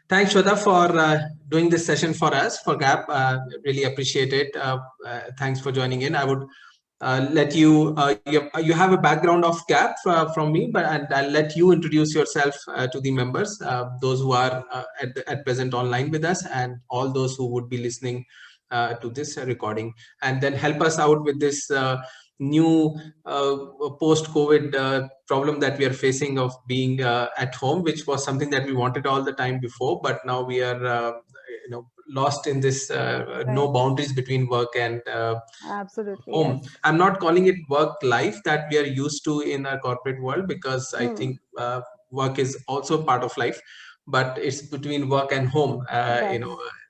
Thanks, Shweta, for doing this session for us, for GAP. Really appreciate it. Thanks for joining in. I would let you, you have a background of GAP from me, and I'll let you introduce yourself to the members, those who are at present online with us, and all those who would be listening to this recording, and then help us out with this new post-COVID problem that we are facing of being at home, which was something that we wanted all the time before, but now we are lost in this Right. no boundaries between work and Absolutely, home. yes. I'm not calling it work life that we are used to in our corporate world, because I think work is also part of life, but it's between work and home Right.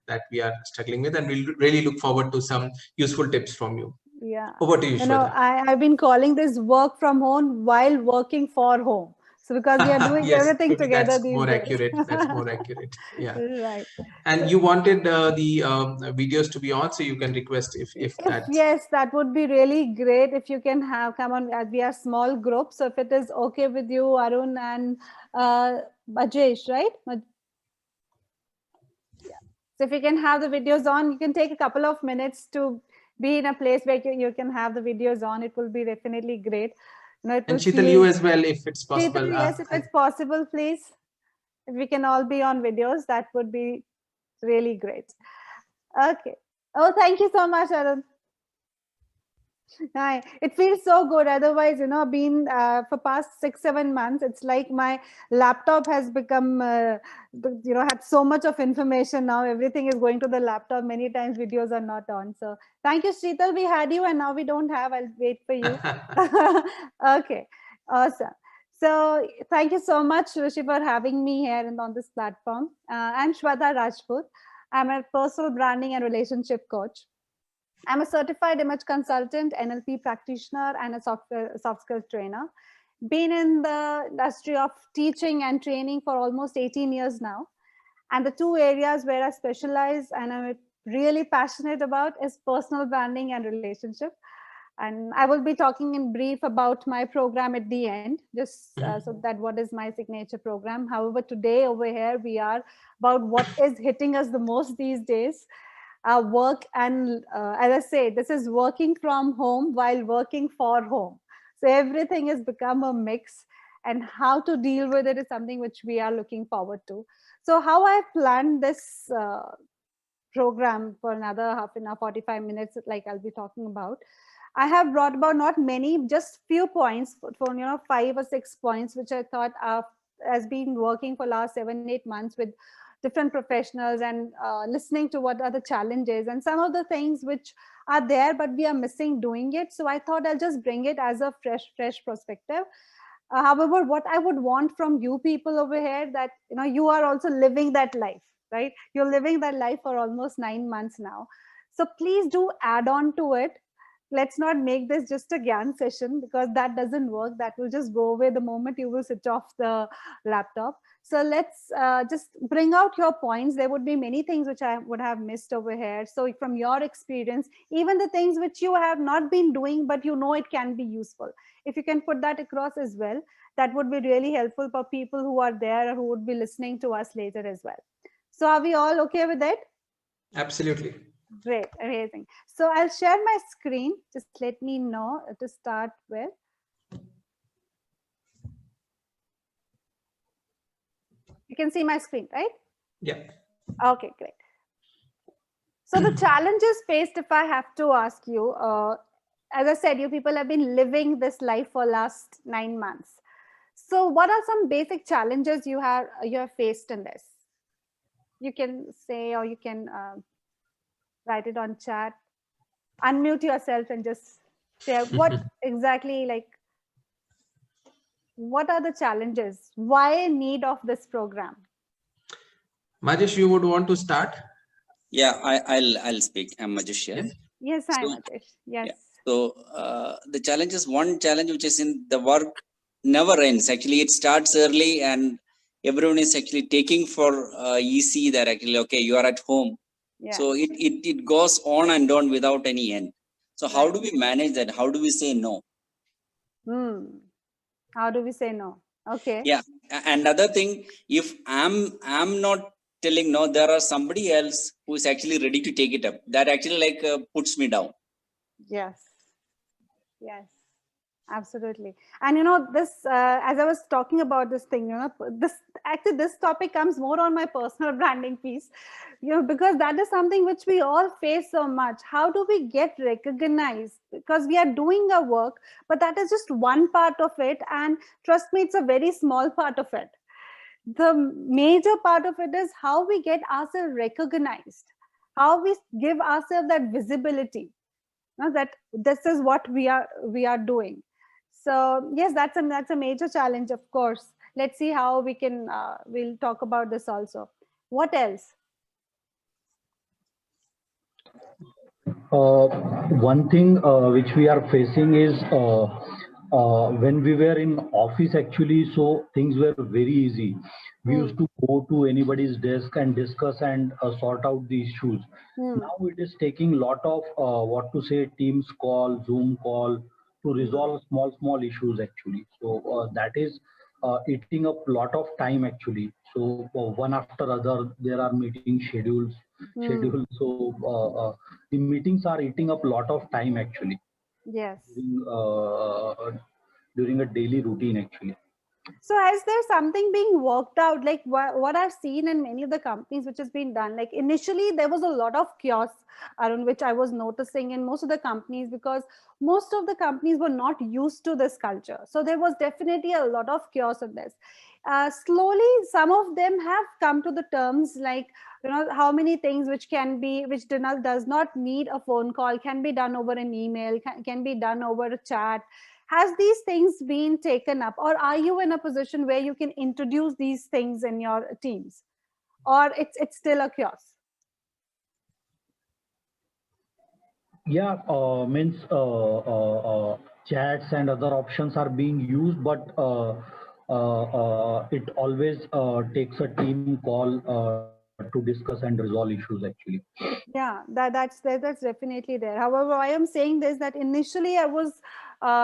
that we are struggling with, and we really look forward to some useful tips from you. Yeah. Over to you, Shweta. I've been calling this work from home while working for home. So because we are doing Yes, everything maybe together that's these more days. accurate. That's more accurate. Yeah. Right. And So you wanted the videos to be on, so you can request if that's... yes, that would be really great if you can have come on. We are small group, so if it is okay with you, Arun and Bajesh, right? Yeah. So if you can have the videos on, you can take a couple of minutes to be in a place where you can have the videos on. It will be definitely great. It And will Sheetal, feel... you as well, if it's possible. Sheetal, yes, if it's possible, please. If we can all be on videos, that would be really great. Okay. Oh, thank you so much, Arun. Hi. It feels so good. Otherwise, been for past 6-7 months, it's like my laptop has become, had so much of information now. Everything is going to the laptop. Many times videos are not on. So thank you, Sheetal. We had you and now we don't have. I'll wait for you. Okay. Awesome. So thank you so much, Rishi, for having me here and on this platform. I'm Shweta Rajput. I'm a personal branding and relationship coach. I'm a certified image consultant, NLP practitioner, and a soft skills trainer. Been in the industry of teaching and training for almost 18 years now. And the two areas where I specialize and I'm really passionate about is personal branding and relationship. And I will be talking in brief about my program at the end, just so that what is my signature program. However, today over here, we are about what is hitting us the most these days. Work and as I say, this is working from home while working for home. So everything has become a mix, and how to deal with it is something which we are looking forward to. So how I planned this program for another half an hour, 45 minutes, like I'll be talking about. I have brought about not many, just few points for 5 or 6 points, which I thought has been working for last 7-8 months with different professionals and listening to what are the challenges and some of the things which are there, but we are missing doing it. So I thought I'll just bring it as a fresh perspective. However, what I would want from you people over here that, you are also living that life, right? You're living that life for almost 9 months now. So please do add on to it. Let's not make this just a GYAN session, because that doesn't work. That will just go away the moment you will switch off the laptop. So let's just bring out your points. There would be many things which I would have missed over here. So from your experience, even the things which you have not been doing, but it can be useful. If you can put that across as well, that would be really helpful for people who are there or who would be listening to us later as well. So are we all okay with it? Absolutely. Great, amazing. So I'll share my screen. Just let me know to start with. You can see my screen, right? Yeah. Okay, great. So the challenges faced, if I have to ask you, as I said, you people have been living this life for last 9 months. So what are some basic challenges you have faced in this? You can say, or you can write it on chat. Unmute yourself and just share what exactly, what are the challenges? Why need of this program? Majesh, you would want to start? Yeah, I'll speak. I'm Majesh here. Yes, hi, Majesh. Yes. Yeah. So the challenge is one challenge which is in the work never ends. Actually, it starts early and everyone is actually taking for easy that actually, okay, you are at home. Yeah. So it goes on and on without any end. So how do we manage that? How do we say no? How do we say no? Okay. Yeah. And other thing, if I'm not telling no, there are somebody else who is actually ready to take it up. That actually like puts me down. Yes. Yes. Absolutely. And this, as I was talking about this thing, this topic comes more on my personal branding piece, because that is something which we all face so much. How do we get recognized? Because we are doing our work, but that is just one part of it. And trust me, it's a very small part of it. The major part of it is how we get ourselves recognized, how we give ourselves that visibility, that this is what we are doing. So yes, that's a major challenge, of course. Let's see how we can we'll talk about this also. What else? One thing which we are facing is when we were in office actually, so things were very easy. We used to go to anybody's desk and discuss and sort out the issues. Now it is taking lot of Teams call, Zoom call to resolve small issues actually. So that is eating up lot of time actually. So one after other there are meeting schedules. So the meetings are eating up lot of time actually. Yes. During a daily routine actually. So is there something being worked out, like what I've seen in many of the companies which has been done? Like initially there was a lot of chaos around, which I was noticing in most of the companies, because most of the companies were not used to this culture. So there was definitely a lot of chaos in this. Slowly some of them have come to the terms, like how many things which does not need a phone call can be done over an email, can be done over a chat. Has these things been taken up, or are you in a position where you can introduce these things in your teams, or it's still a chaos? Yeah, means chats and other options are being used, but it always takes a team call to discuss and resolve issues actually. Yeah, that's definitely there. However, I am saying this, that initially I was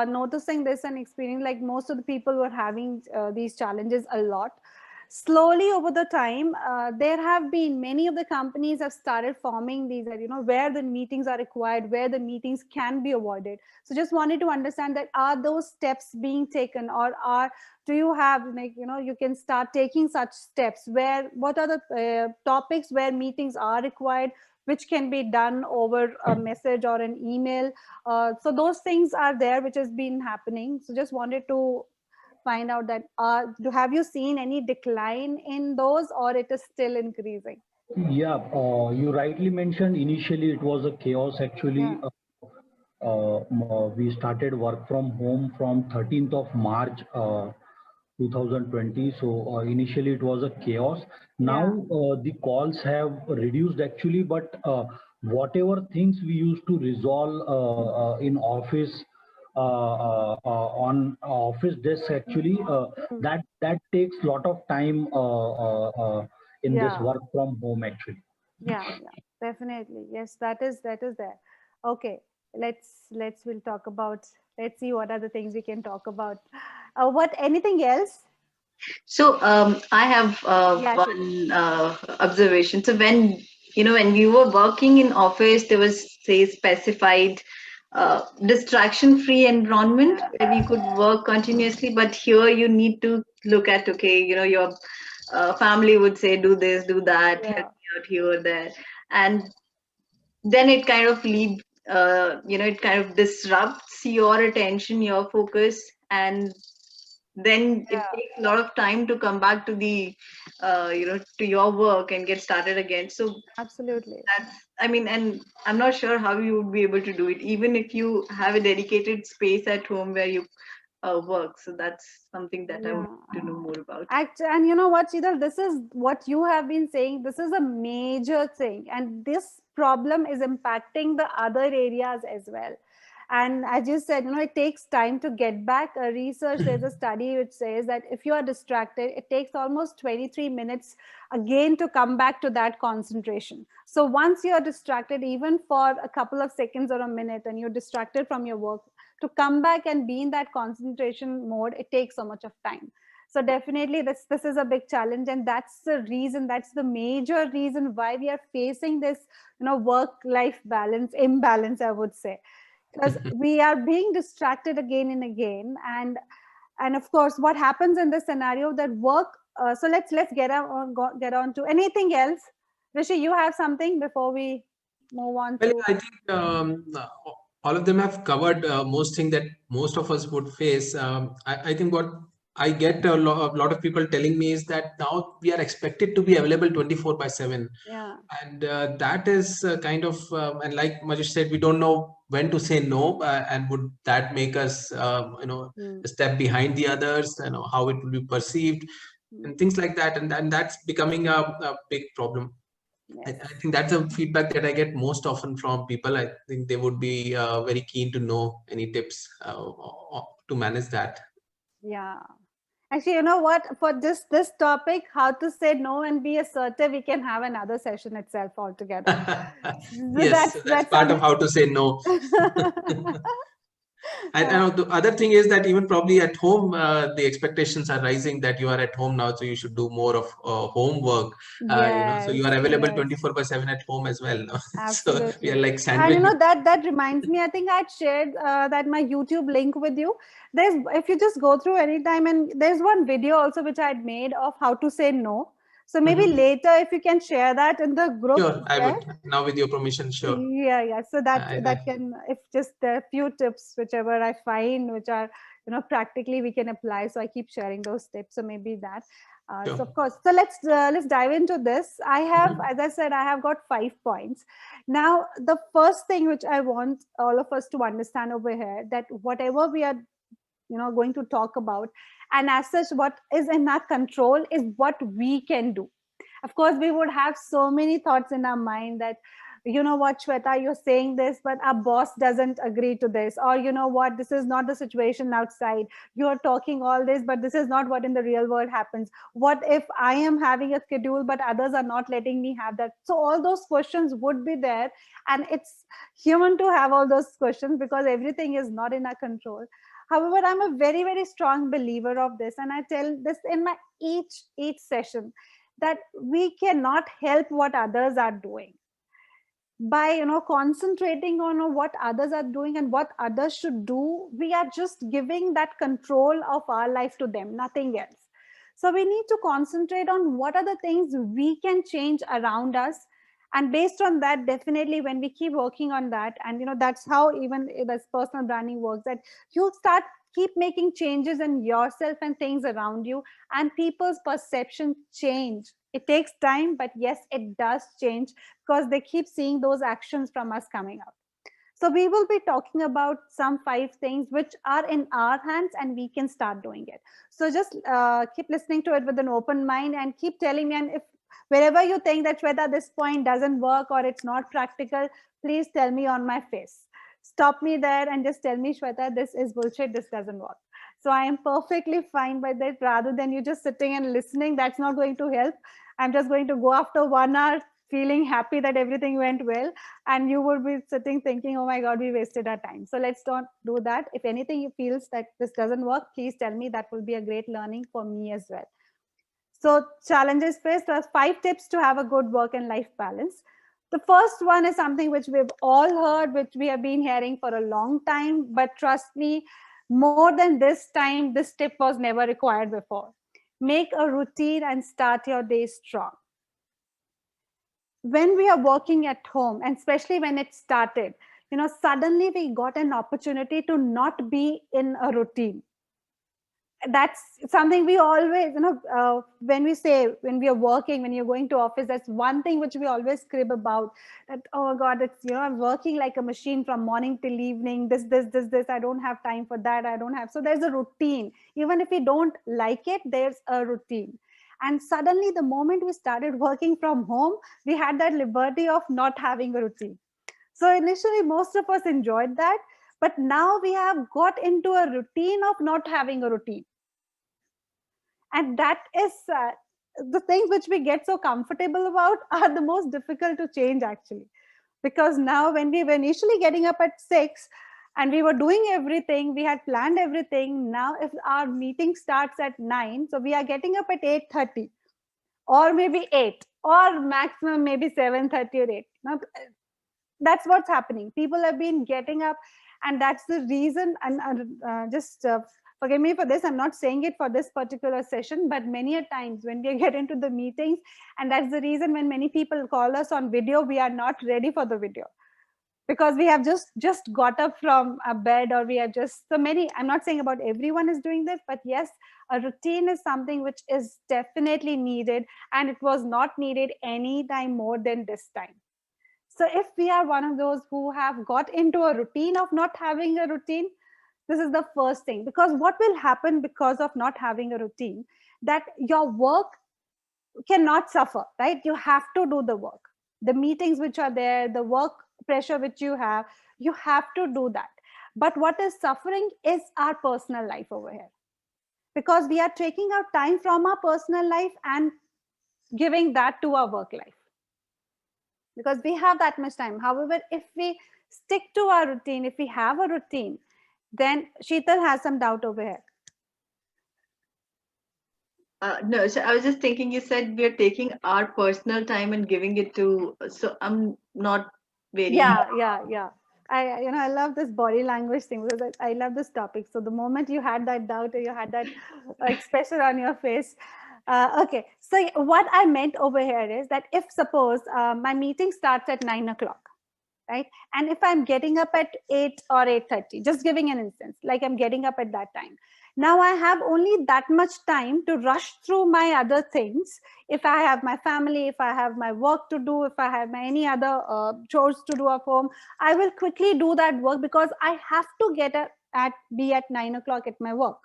noticing this and experiencing, like most of the people were having these challenges a lot. Slowly over the time, there have been many of the companies have started forming these, where the meetings are required, where the meetings can be avoided. So just wanted to understand that, are those steps being taken, or do you have, like, you can start taking such steps, where what are the topics where meetings are required, which can be done over a message or an email. So those things are there, which has been happening. So just wanted to find out that, have you seen any decline in those, or it is still increasing? Yeah, you rightly mentioned initially it was a chaos actually. Yeah. We started work from home from 13th of March 2020. So initially it was a chaos. Now the calls have reduced actually, but whatever things we used to resolve in office on office desk actually, that takes lot of time in this work from home actually. Yeah, definitely. Yes, that is there. Okay, we'll talk about, let's see what are the things we can talk about. Anything else? So I have one observation. So when we were working in office, there was, say, specified distraction-free environment where we could work continuously. But here you need to look at, okay, your family would say, do this, do that, help me out here or there, and then it kind of it kind of disrupts your attention, your focus, and then it takes a lot of time to come back to the to your work and get started again. So absolutely, and I'm not sure how you would be able to do it, even if you have a dedicated space at home where you work. So that's something that I would like to know more about. And you know what, Sheetal, this is what you have been saying. This is a major thing, and this problem is impacting the other areas as well. And as you said, it takes time to get back. There's a study which says that if you are distracted, it takes almost 23 minutes again to come back to that concentration. So once you are distracted, even for a couple of seconds or a minute, and you're distracted from your work, to come back and be in that concentration mode, it takes so much of time. So definitely this is a big challenge, and that's the reason, that's the major reason why we are facing this, work-life balance imbalance, I would say, because we are being distracted again and again. And of course, what happens in this scenario that work, so let's get on to anything else. Rishi, you have something before we move on Well, to? I think all of them have covered most things that most of us would face. I think what I get a lot of people telling me is that now we are expected to be available 24/7. Yeah. And that is kind of, and like Majesh said, we don't know when to say no, and would that make us, a step behind the others, how it will be perceived, and things like that. And that's becoming a big problem. Yes. I think that's a feedback that I get most often from people. I think they would be very keen to know any tips to manage that. Yeah. Actually, you know what? For this topic, how to say no and be assertive, we can have another session itself altogether. Yes, that's part of how to say no. And the other thing is that even probably at home, the expectations are rising that you are at home now, so you should do more of homework. So you are available 24/7 at home as well. No? Absolutely. So we are like And sandwich. that reminds me, I think I'd shared that my YouTube link with you. There's, if you just go through anytime, and there's one video also which I'd made of how to say no. So maybe later, if you can share that in the group. Sure, I would. Now with your permission, sure. Yeah. So that can, if just there are few tips, whichever I find, which are, practically we can apply. So I keep sharing those tips. So maybe that. Sure. So of course, so let's dive into this. I have, as I said, I have got 5 points. Now, the first thing which I want all of us to understand over here, that whatever we are, going to talk about, and as such, what is in our control is what we can do. Of course, we would have so many thoughts in our mind that, you know what, Shweta, you're saying this, but our boss doesn't agree to this. Or, you know what, this is not the situation outside. You're talking all this, but this is not what in the real world happens. What if I am having a schedule, but others are not letting me have that? So all those questions would be there. And it's human to have all those questions because everything is not in our control. However, I'm a very, very strong believer of this. And I tell this in my each session, that we cannot help what others are doing. By concentrating on what others are doing and what others should do, we are just giving that control of our life to them, nothing else. So we need to concentrate on what are the things we can change around us, and based on that, definitely when we keep working on that, and that's how even this personal branding works, that you start keep making changes in yourself and things around you, and people's perception change. It takes time, but yes, it does change because they keep seeing those actions from us coming out. So we will be talking about some 5 things which are in our hands and we can start doing it. So just keep listening to it with an open mind and keep telling me. And if wherever you think that Shweta, this point doesn't work or it's not practical, please tell me on my face. Stop me there and just tell me, Shweta, this is bullshit, this doesn't work. So I am perfectly fine by that. Rather than you just sitting and listening, that's not going to help. I'm just going to go after 1 hour feeling happy that everything went well, and you would be sitting thinking, oh my God, we wasted our time. So let's not do that. If anything you feels that this doesn't work, please tell me. That will be a great learning for me as well. So challenges faced, there are 5 tips to have a good work and life balance. The first one is something which we've all heard, which we have been hearing for a long time, but trust me, more than this time, this tip was never required before. Make a routine and start your day strong. When we are working at home, and especially when it started, suddenly we got an opportunity to not be in a routine. That's something we always, when we are working, when you're going to office, that's one thing which we always crib about, that, oh God, it's, I'm working like a machine from morning till evening, this, I don't have time for that, so there's a routine. Even if we don't like it, there's a routine. And suddenly the moment we started working from home, we had that liberty of not having a routine. So initially, most of us enjoyed that, but now we have got into a routine of not having a routine. And that is the things which we get so comfortable about are the most difficult to change, actually. Because now when we were initially getting up at 6, and we were doing everything, we had planned everything. Now if our meeting starts at 9, so we are getting up at 8:30 or maybe 8 or maximum maybe 7:30 or 8. Now, that's what's happening. People have been getting up, and that's the reason. And just forgive me for this, I'm not saying it for this particular session, but many a times when we get into the meetings, and that's the reason when many people call us on video, we are not ready for the video, because we have just got up from a bed, or we have just, so many, I'm not saying about everyone is doing this, but yes, a routine is something which is definitely needed, and it was not needed any time more than this time. So if we are one of those who have got into a routine of not having a routine, this is the first thing. Because what will happen because of not having a routine, that your work cannot suffer, right? You have to do the work. The meetings which are there, the work pressure which you have to do that. But what is suffering is our personal life over here. Because we are taking out time from our personal life and giving that to our work life. Because we have that much time. However, if we stick to our routine, if we have a routine, then Sheetal has some doubt over here. No, so I was just thinking, you said we are taking our personal time and giving it to, so I'm not very. Yeah. I love this body language thing, because I love this topic. So the moment you had that doubt, or you had that expression on your face, okay. So what I meant over here is that if suppose my meeting starts at 9 o'clock, right? And if I'm getting up at 8 or 8:30, just giving an instance, like I'm getting up at that time. Now I have only that much time to rush through my other things. If I have my family, if I have my work to do, if I have my any other chores to do at home, I will quickly do that work, because I have to be at 9 o'clock at my work.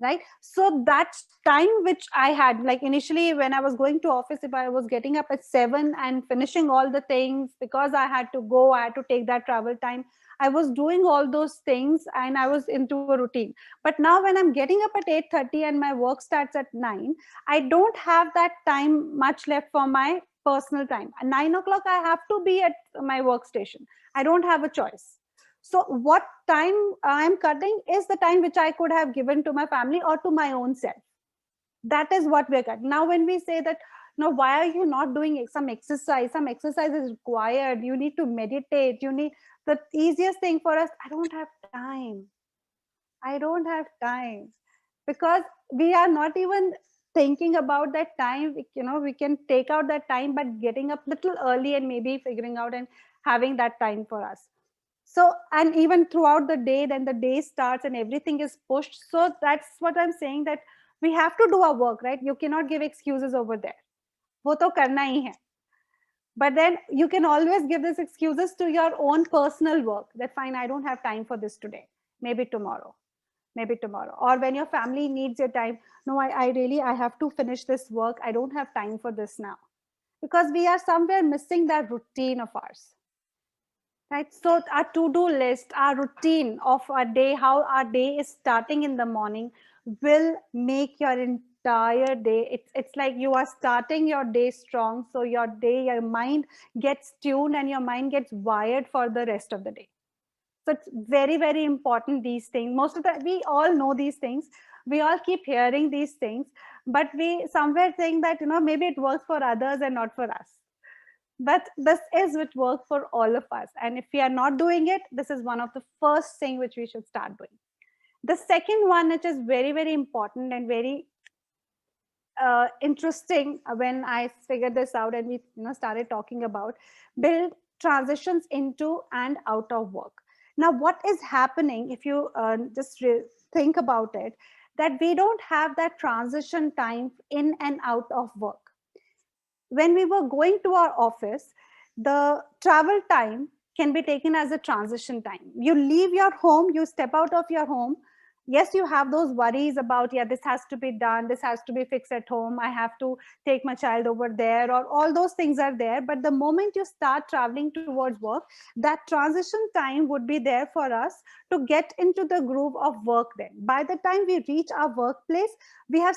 Right? So that time which I had, like initially when I was going to office, if I was getting up at 7 and finishing all the things, because I had to go, I had to take that travel time, I was doing all those things and I was into a routine. But now when I'm getting up at 8:30 and my work starts at 9, I don't have that time much left for my personal time. At 9 o'clock, I have to be at my workstation. I don't have a choice. So what time I am cutting is the time which I could have given to my family or to my own self. That is what we're cutting. Now, when we say that, no, why are you not doing some exercise? Some exercise is required. You need to meditate. You need, the easiest thing for us, I don't have time. I don't have time. Because we are not even thinking about that time. We can take out that time, but getting up little early and maybe figuring out and having that time for us. So, and even throughout the day, then the day starts and everything is pushed. So that's what I'm saying, that we have to do our work, right? You cannot give excuses over there. वो तो करना ही है. But then you can always give these excuses to your own personal work, that fine, I don't have time for this today. Maybe tomorrow. Or when your family needs your time, no, I have to finish this work. I don't have time for this now. Because we are somewhere missing that routine of ours. Right. So our to-do list, our routine of our day, how our day is starting in the morning, will make your entire day. It's like you are starting your day strong. So your mind gets tuned and your mind gets wired for the rest of the day. So it's very, very important, these things. Most of we all know these things. We all keep hearing these things, but we somewhere think that, maybe it works for others and not for us. But this is what works for all of us. And if we are not doing it, this is one of the first thing which we should start doing. The second one, which is very, very important and very interesting, when I figured this out and we started talking about, build transitions into and out of work. Now, what is happening, if you just think about it, that we don't have that transition time in and out of work. When we were going to our office, the travel time can be taken as a transition time. You leave your home, you step out of your home. Yes, you have those worries about, this has to be done, this has to be fixed at home, I have to take my child over there, or all those things are there. But the moment you start traveling towards work, that transition time would be there for us to get into the groove of work then. By the time we reach our workplace, we have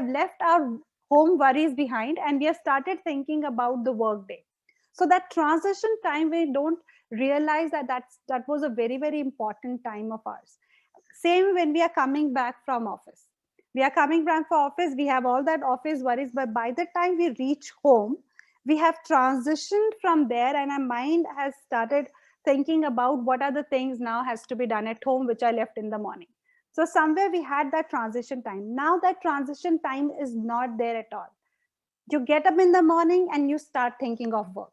left our home worries behind and we have started thinking about the work day. So that transition time, we don't realize that that was a very, very important time of ours. Same when we are coming back from office. We are coming back from office, we have all that office worries, but by the time we reach home, we have transitioned from there and our mind has started thinking about what are the things now has to be done at home, which I left in the morning. So somewhere we had that transition time. Now that transition time is not there at all. You get up in the morning and you start thinking of work.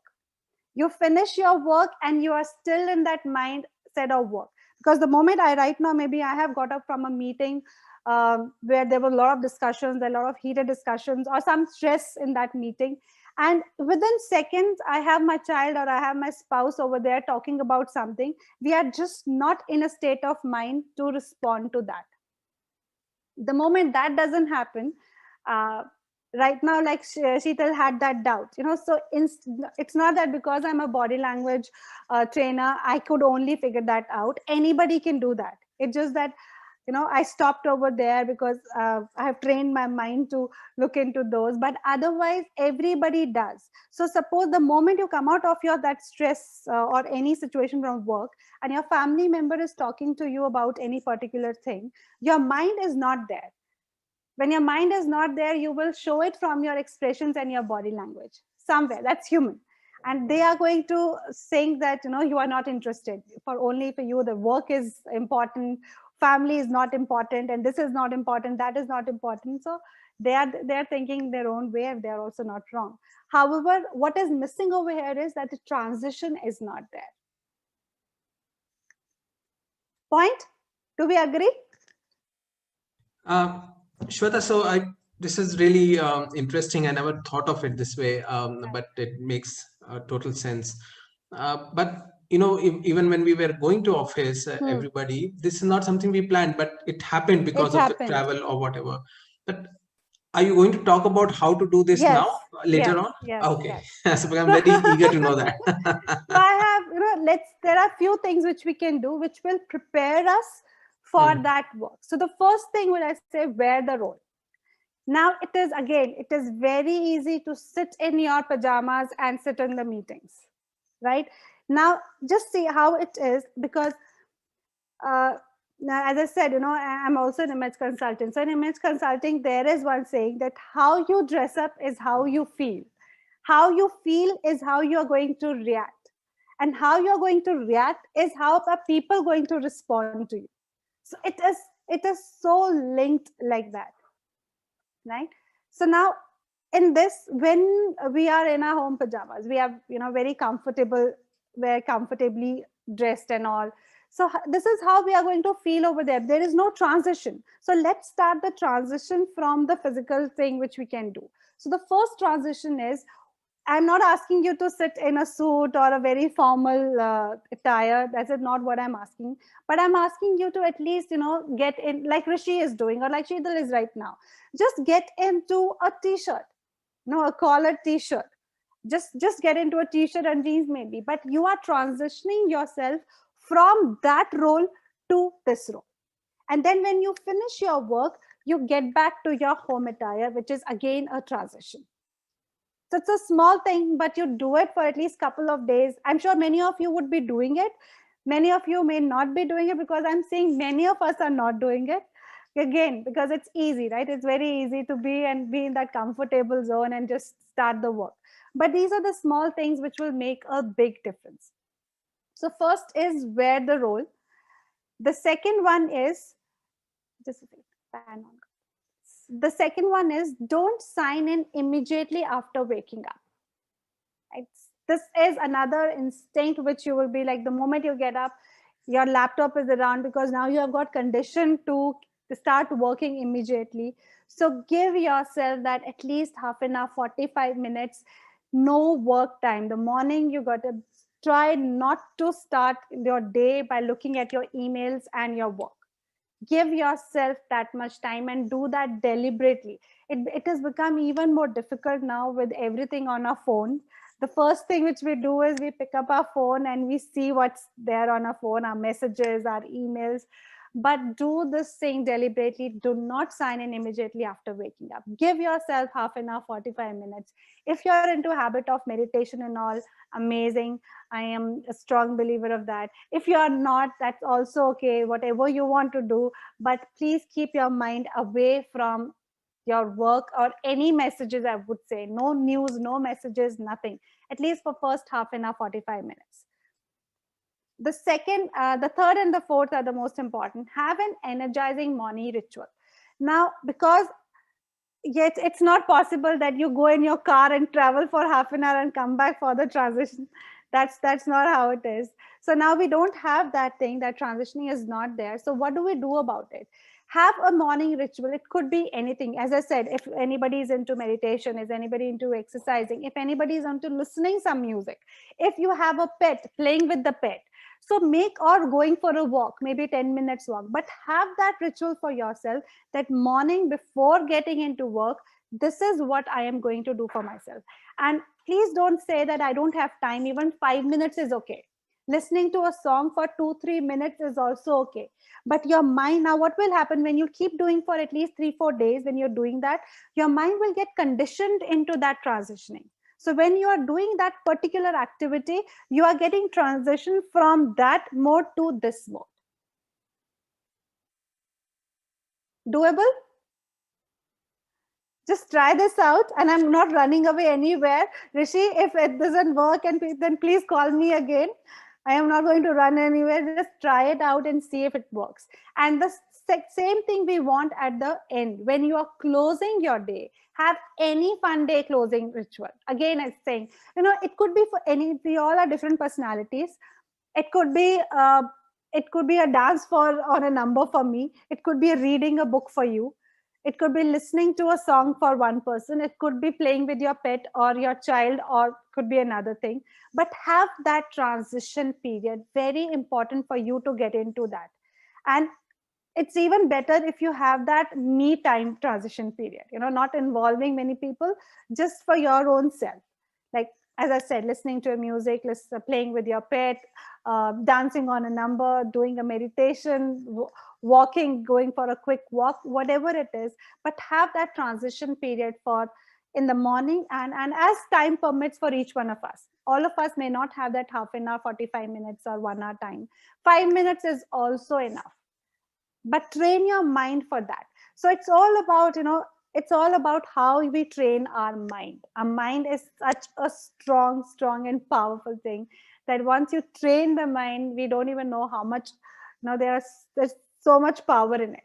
You finish your work and you are still in that mindset of work. Because the moment right now, maybe I have got up from a meeting where there were a lot of discussions, a lot of heated discussions or some stress in that meeting. And within seconds, I have my child or I have my spouse over there talking about something. We are just not in a state of mind to respond to that. The moment that doesn't happen, right now, like Sheetal had that doubt, so it's not that because I'm a body language trainer, I could only figure that out. Anybody can do that. It's just that, I stopped over there because I have trained my mind to look into those, but otherwise everybody does. So suppose the moment you come out of that stress or any situation from work and your family member is talking to you about any particular thing, your mind is not there. When your mind is not there, you will show it from your expressions and your body language somewhere. That's human. And they are going to think that, you are not interested. Only for you, the work is important, family is not important, and this is not important, that is not important. So they are thinking their own way, and they're also not wrong. However, what is missing over here is that the transition is not there. Point? Do we agree? Shweta, so this is really interesting. I never thought of it this way, but it makes total sense. But even when we were going to office, everybody, this is not something we planned, but it happened because of the travel or whatever. But are you going to talk about how to do this now later on? Yes, okay. Yes. So I'm very eager to know that. So I have, there are few things which we can do, which will prepare us for that work. So the first thing when I say, wear the role. Now it is very easy to sit in your pajamas and sit in the meetings, right? Now just see how it is, because now, as I said, I'm also an image consultant. So in image consulting, there is one saying that how you dress up is how you feel. How you feel is how you are going to react. And how you're going to react is how are people going to respond to you. So it is so linked like that, right? So now in this, when we are in our home pajamas, we have, very comfortable, very comfortably dressed and all. So this is how we are going to feel over there. There is no transition. So let's start the transition from the physical thing which we can do. So the first transition is, I'm not asking you to sit in a suit or a very formal attire. That's not what I'm asking. But I'm asking you to at least, get in, like Rishi is doing, or like Sheetal is right now. Just get into a t-shirt, a collared t-shirt. Just get into a t-shirt and jeans maybe. But you are transitioning yourself from that role to this role. And then when you finish your work, you get back to your home attire, which is again a transition. So it's a small thing, but you do it for at least a couple of days. I'm sure many of you would be doing it. Many of you may not be doing it, because I'm seeing many of us are not doing it. Again, because it's easy, right? It's very easy to be in that comfortable zone and just start the work. But these are the small things which will make a big difference. So first is wear the role. The second one is, just a fan on. The second one is, don't sign in immediately after waking up. This is another instinct which you will be like, the moment you get up, your laptop is around, because now you have got conditioned to start working immediately. So give yourself that at least half an hour, 45 minutes, no work time. The morning you got to try not to start your day by looking at your emails and your work. Give yourself that much time and do that deliberately. It has become even more difficult now with everything on our phone. The first thing which we do is we pick up our phone and we see what's there on our phone, our messages, our emails. but do this thing deliberately. Do not sign in immediately after waking up. Give yourself half an hour, 45 minutes. If you're into habit of meditation and all, amazing. I am a strong believer of that. If you are not, that's also okay, whatever you want to do, but please keep your mind away from your work or any messages. I would say no news, no messages, nothing, at least for first half an hour, 45 minutes. The second, the third and the fourth are the most important. Have an energizing morning ritual. Now, because yet it's not possible that you go in your car and travel for half an hour and come back for the transition. That's not how it is. So now we don't have that thing. That transitioning is not there. So what do we do about it? Have a morning ritual. It could be anything. As I said, if anybody is into meditation, is anybody into exercising, if anybody is into listening some music, if you have a pet, playing with the pet, so make, or going for a walk, maybe 10 minutes walk, but have that ritual for yourself, that morning before getting into work, this is what I am going to do for myself. And please don't say that I don't have time. Even 5 minutes is okay. Listening to a song for 2-3 minutes is also okay. But your mind, now what will happen when you keep doing for at least 3-4 days, when you're doing that, your mind will get conditioned into that transitioning. So when you are doing that particular activity, you are getting transition from that mode to this mode. Doable? Just try this out, and I'm not running away anywhere. Rishi, if it doesn't work, then please call me again. I am not going to run anywhere. Just try it out and see if it works. And the same thing we want at the end. When you are closing your day, have any fun day closing ritual. Again, I'm saying, it could be for any, we all are different personalities. It could be a dance on a number for me. It could be reading a book for you. It could be listening to a song for one person. It could be playing with your pet or your child, or could be another thing. But have that transition period. Very important for you to get into that. And it's even better if you have that me time transition period, not involving many people, just for your own self. Like, as I said, listening to a music, playing with your pet, dancing on a number, doing a meditation, walking, going for a quick walk, whatever it is, but have that transition period for in the morning, and as time permits for each one of us. All of us may not have that half an hour, 45 minutes or 1 hour time. 5 minutes is also enough, but train your mind for that. So it's all about, it's all about how we train our mind. Our mind is such a strong and powerful thing that once you train the mind, we don't even know how much, there's so much power in it.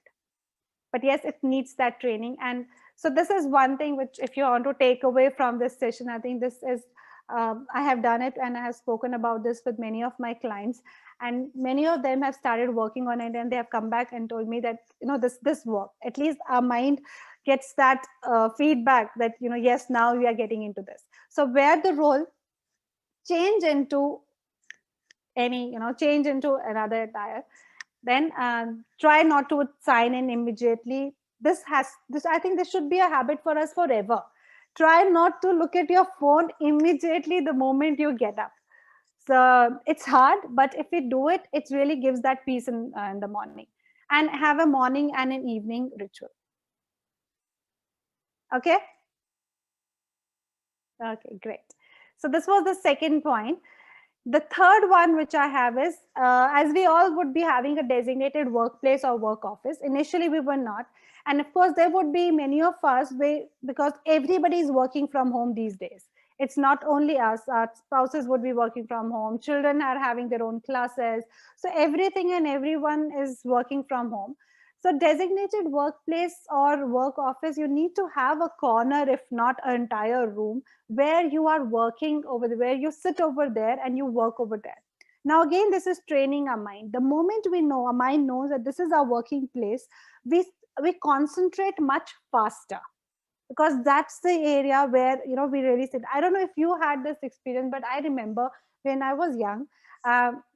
But yes, it needs that training. And so this is one thing which, if you want to take away from this session, I think this is, I have done it, and I have spoken about this with many of my clients, and many of them have started working on it, and they have come back and told me that, this work, at least our mind gets that feedback that, yes, now we are getting into this. So where the role change into any, change into another attire, then try not to sign in immediately. I think this should be a habit for us forever. Try not to look at your phone immediately the moment you get up. So it's hard, but if we do it, it really gives that peace in the morning. And have a morning and an evening ritual. Okay? Okay, great. So this was the second point. The third one which I have is, as we all would be having a designated workplace or work office. Initially, we were not. And of course, there would be many of us, because everybody is working from home these days. It's not only us, our spouses would be working from home. Children are having their own classes. So everything and everyone is working from home. So designated workplace or work office, you need to have a corner, if not an entire room, where you are working over there, where you sit over there and you work over there. Now, again, this is training our mind. The moment our mind knows that this is our working place, we concentrate much faster, because that's the area where, we really sit. I don't know if you had this experience, but I remember when I was young,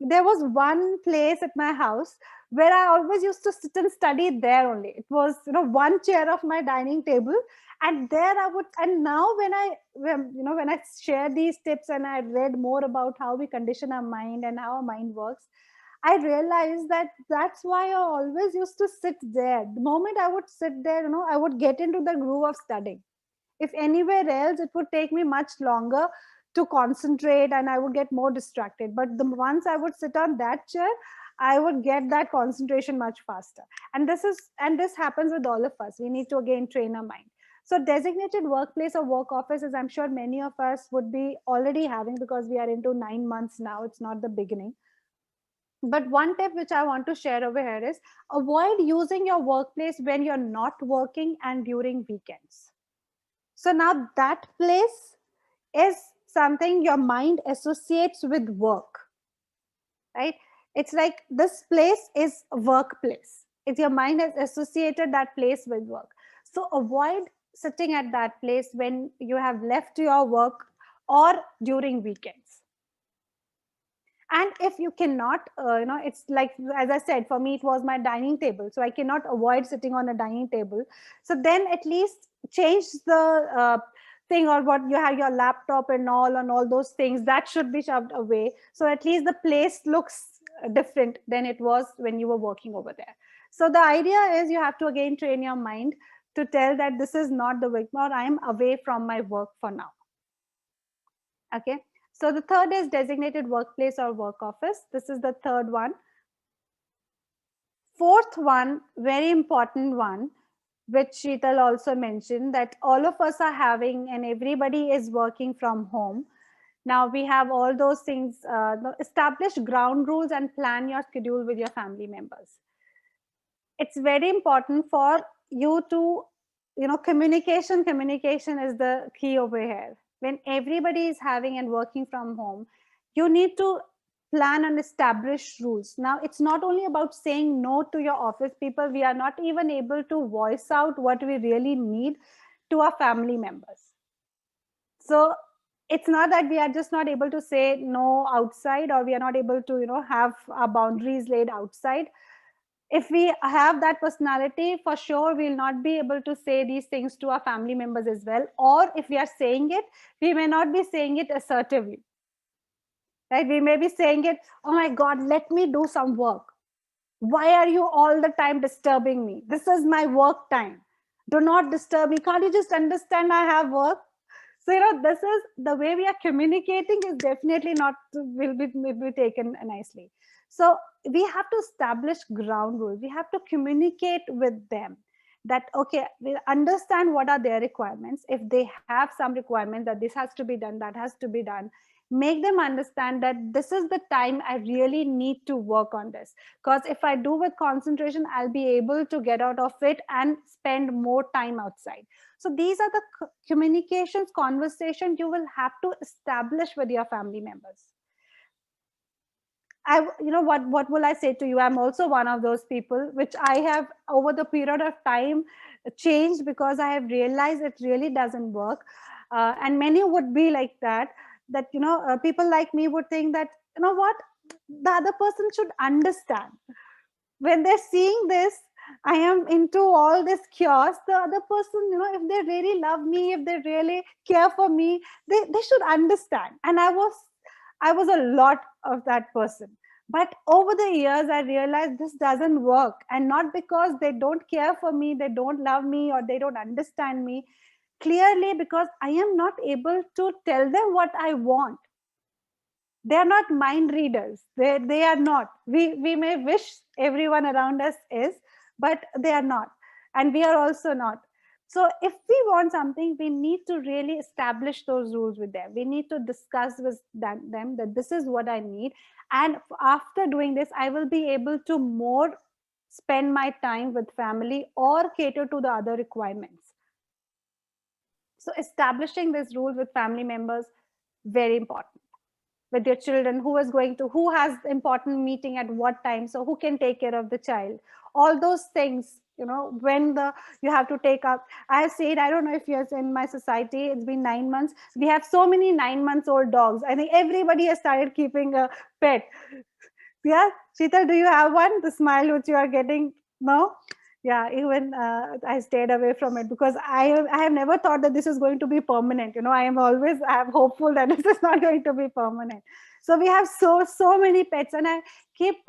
there was one place at my house where I always used to sit and study there only. It was, one chair of my dining table, and there I would. And now when I share these tips and I read more about how we condition our mind and how our mind works, I realized that that's why I always used to sit there. The moment I would sit there, I would get into the groove of studying. If anywhere else, it would take me much longer to concentrate and I would get more distracted. But the once I would sit on that chair, I would get that concentration much faster. And this happens with all of us. We need to again train our mind. So designated workplace or work office, as I'm sure many of us would be already having, because we are into 9 months now. It's not the beginning. But one tip which I want to share over here is avoid using your workplace when you're not working and during weekends. So now that place is something your mind associates with work, right? It's like this place is a workplace. It's your mind has associated that place with work. So avoid sitting at that place when you have left your work or during weekends. And if you cannot, it's like, as I said, for me, it was my dining table. So I cannot avoid sitting on a dining table. So then at least change the thing, or what you have, your laptop and all those things that should be shoved away. So at least the place looks different than it was when you were working over there. So the idea is you have to again train your mind to tell that this is not the work, or I am away from my work for now. Okay. So the third is designated workplace or work office. This is the third one. Fourth one, very important one, which Sheetal also mentioned, that all of us are having, and everybody is working from home. Now we have all those things, establish ground rules and plan your schedule with your family members. It's very important for you to, communication is the key over here. When everybody is having and working from home, you need to plan and establish rules. Now, it's not only about saying no to your office people. We are not even able to voice out what we really need to our family members. So it's not that we are just not able to say no outside, or we are not able to, have our boundaries laid outside. If we have that personality, for sure, we'll not be able to say these things to our family members as well. Or if we are saying it, we may not be saying it assertively, right? We may be saying it, oh my God, let me do some work. Why are you all the time disturbing me? This is my work time. Do not disturb me. Can't you just understand I have work? So, this is the way we are communicating is definitely not, will be taken nicely. So we have to establish ground rules. We have to communicate with them that, okay, we understand what are their requirements. If they have some requirements that this has to be done, that has to be done, make them understand that this is the time I really need to work on this. Because if I do with concentration, I'll be able to get out of it and spend more time outside. So these are the communications, conversations you will have to establish with your family members. What will I say to you? I'm also one of those people, which I have over the period of time changed, because I have realized it really doesn't work. And many would be like that, people like me would think that, what, the other person should understand. When they're seeing this, I am into all this chaos. The other person, if they really love me, if they really care for me, they should understand. And I was a lot of that person. But over the years, I realized this doesn't work. And not because they don't care for me, they don't love me, or they don't understand me. Clearly, because I am not able to tell them what I want. They are not mind readers. They are not. We may wish everyone around us is, but they are not. And we are also not. So if we want something, we need to really establish those rules with them. We need to discuss with them that this is what I need. And after doing this, I will be able to more spend my time with family or cater to the other requirements. So establishing this rule with family members, very important. With your children, who has important meeting at what time, so who can take care of the child, all those things, when you have to take up. I have said, I don't know if you're in my society, it's been 9 months, we have so many 9-month-old dogs. I think everybody has started keeping a pet. Yeah, Sheetal, do you have one? The smile which you are getting, no? Yeah, even I stayed away from it, because I have never thought that this is going to be permanent. I am hopeful that this is not going to be permanent. So we have so many pets, and I keep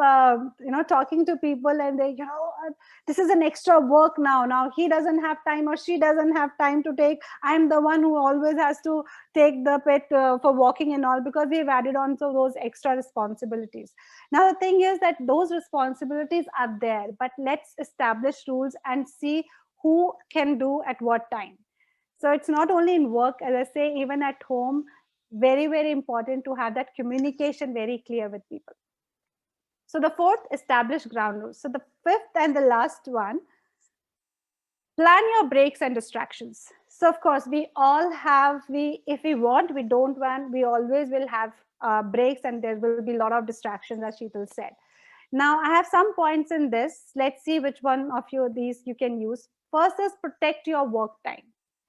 talking to people, and they, this is an extra work now he doesn't have time or she doesn't have time to take. I'm the one who always has to take the pet for walking and all, because we've added on to those extra responsibilities. Now the thing is that those responsibilities are there, but let's establish rules and see who can do at what time. So it's not only in work, as I say, even at home, very important to have that communication very clear with people. So the fourth, establish ground rules. So the fifth and the last one, plan your breaks and distractions. So of course, we all have, if we want, we don't want, we always will have breaks, and there will be a lot of distractions, as Sheetal said. Now I have some points in this. Let's see which one of these you can use. First is protect your work time.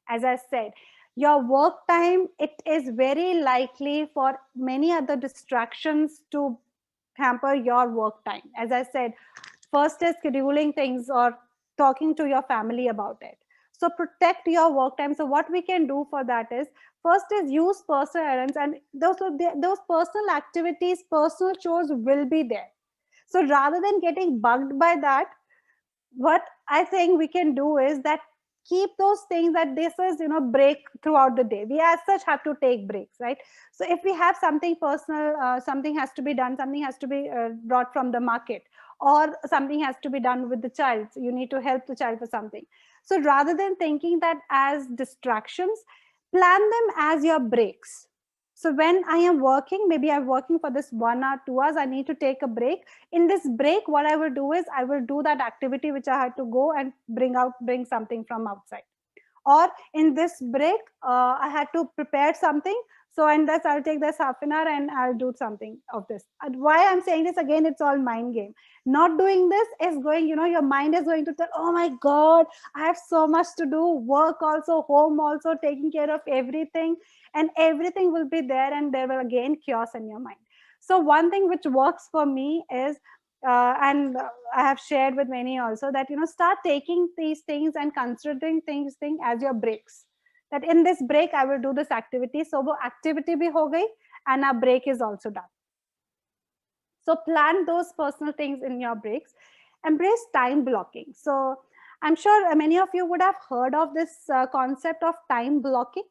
As I said, your work time, it is very likely for many other distractions to hamper your work time. As I said, first is scheduling things or talking to your family about it. So protect your work time. So what we can do for that is, first is use personal errands, and those personal activities, personal chores will be there. So rather than getting bugged by that, what I think we can do is that keep those things, that this is break throughout the day. We as such have to take breaks, right? So if we have something personal, something has to be done, something has to be brought from the market, or something has to be done with the child, so you need to help the child for something. So rather than thinking that as distractions, plan them as your breaks. So when I am working, maybe I'm working for this 1 hour, 2 hours, I need to take a break. In this break, what I will do is I will do that activity which I had to go and bring something from outside. Or in this break, I had to prepare something. So in this, I'll take this half an hour and I'll do something of this. And why I'm saying this again, it's all mind game. Not doing this is going, your mind is going to tell, oh my God, I have so much to do, work also, home also, taking care of everything, and everything will be there, and there will again chaos in your mind. So one thing which works for me is, and I have shared with many also, that start taking these things and considering things as your breaks. That in this break I will do this activity, so wo activity bhi ho gayi and our break is also done. So plan those personal things in your breaks. Embrace time blocking. So I'm sure many of you would have heard of this concept of time blocking.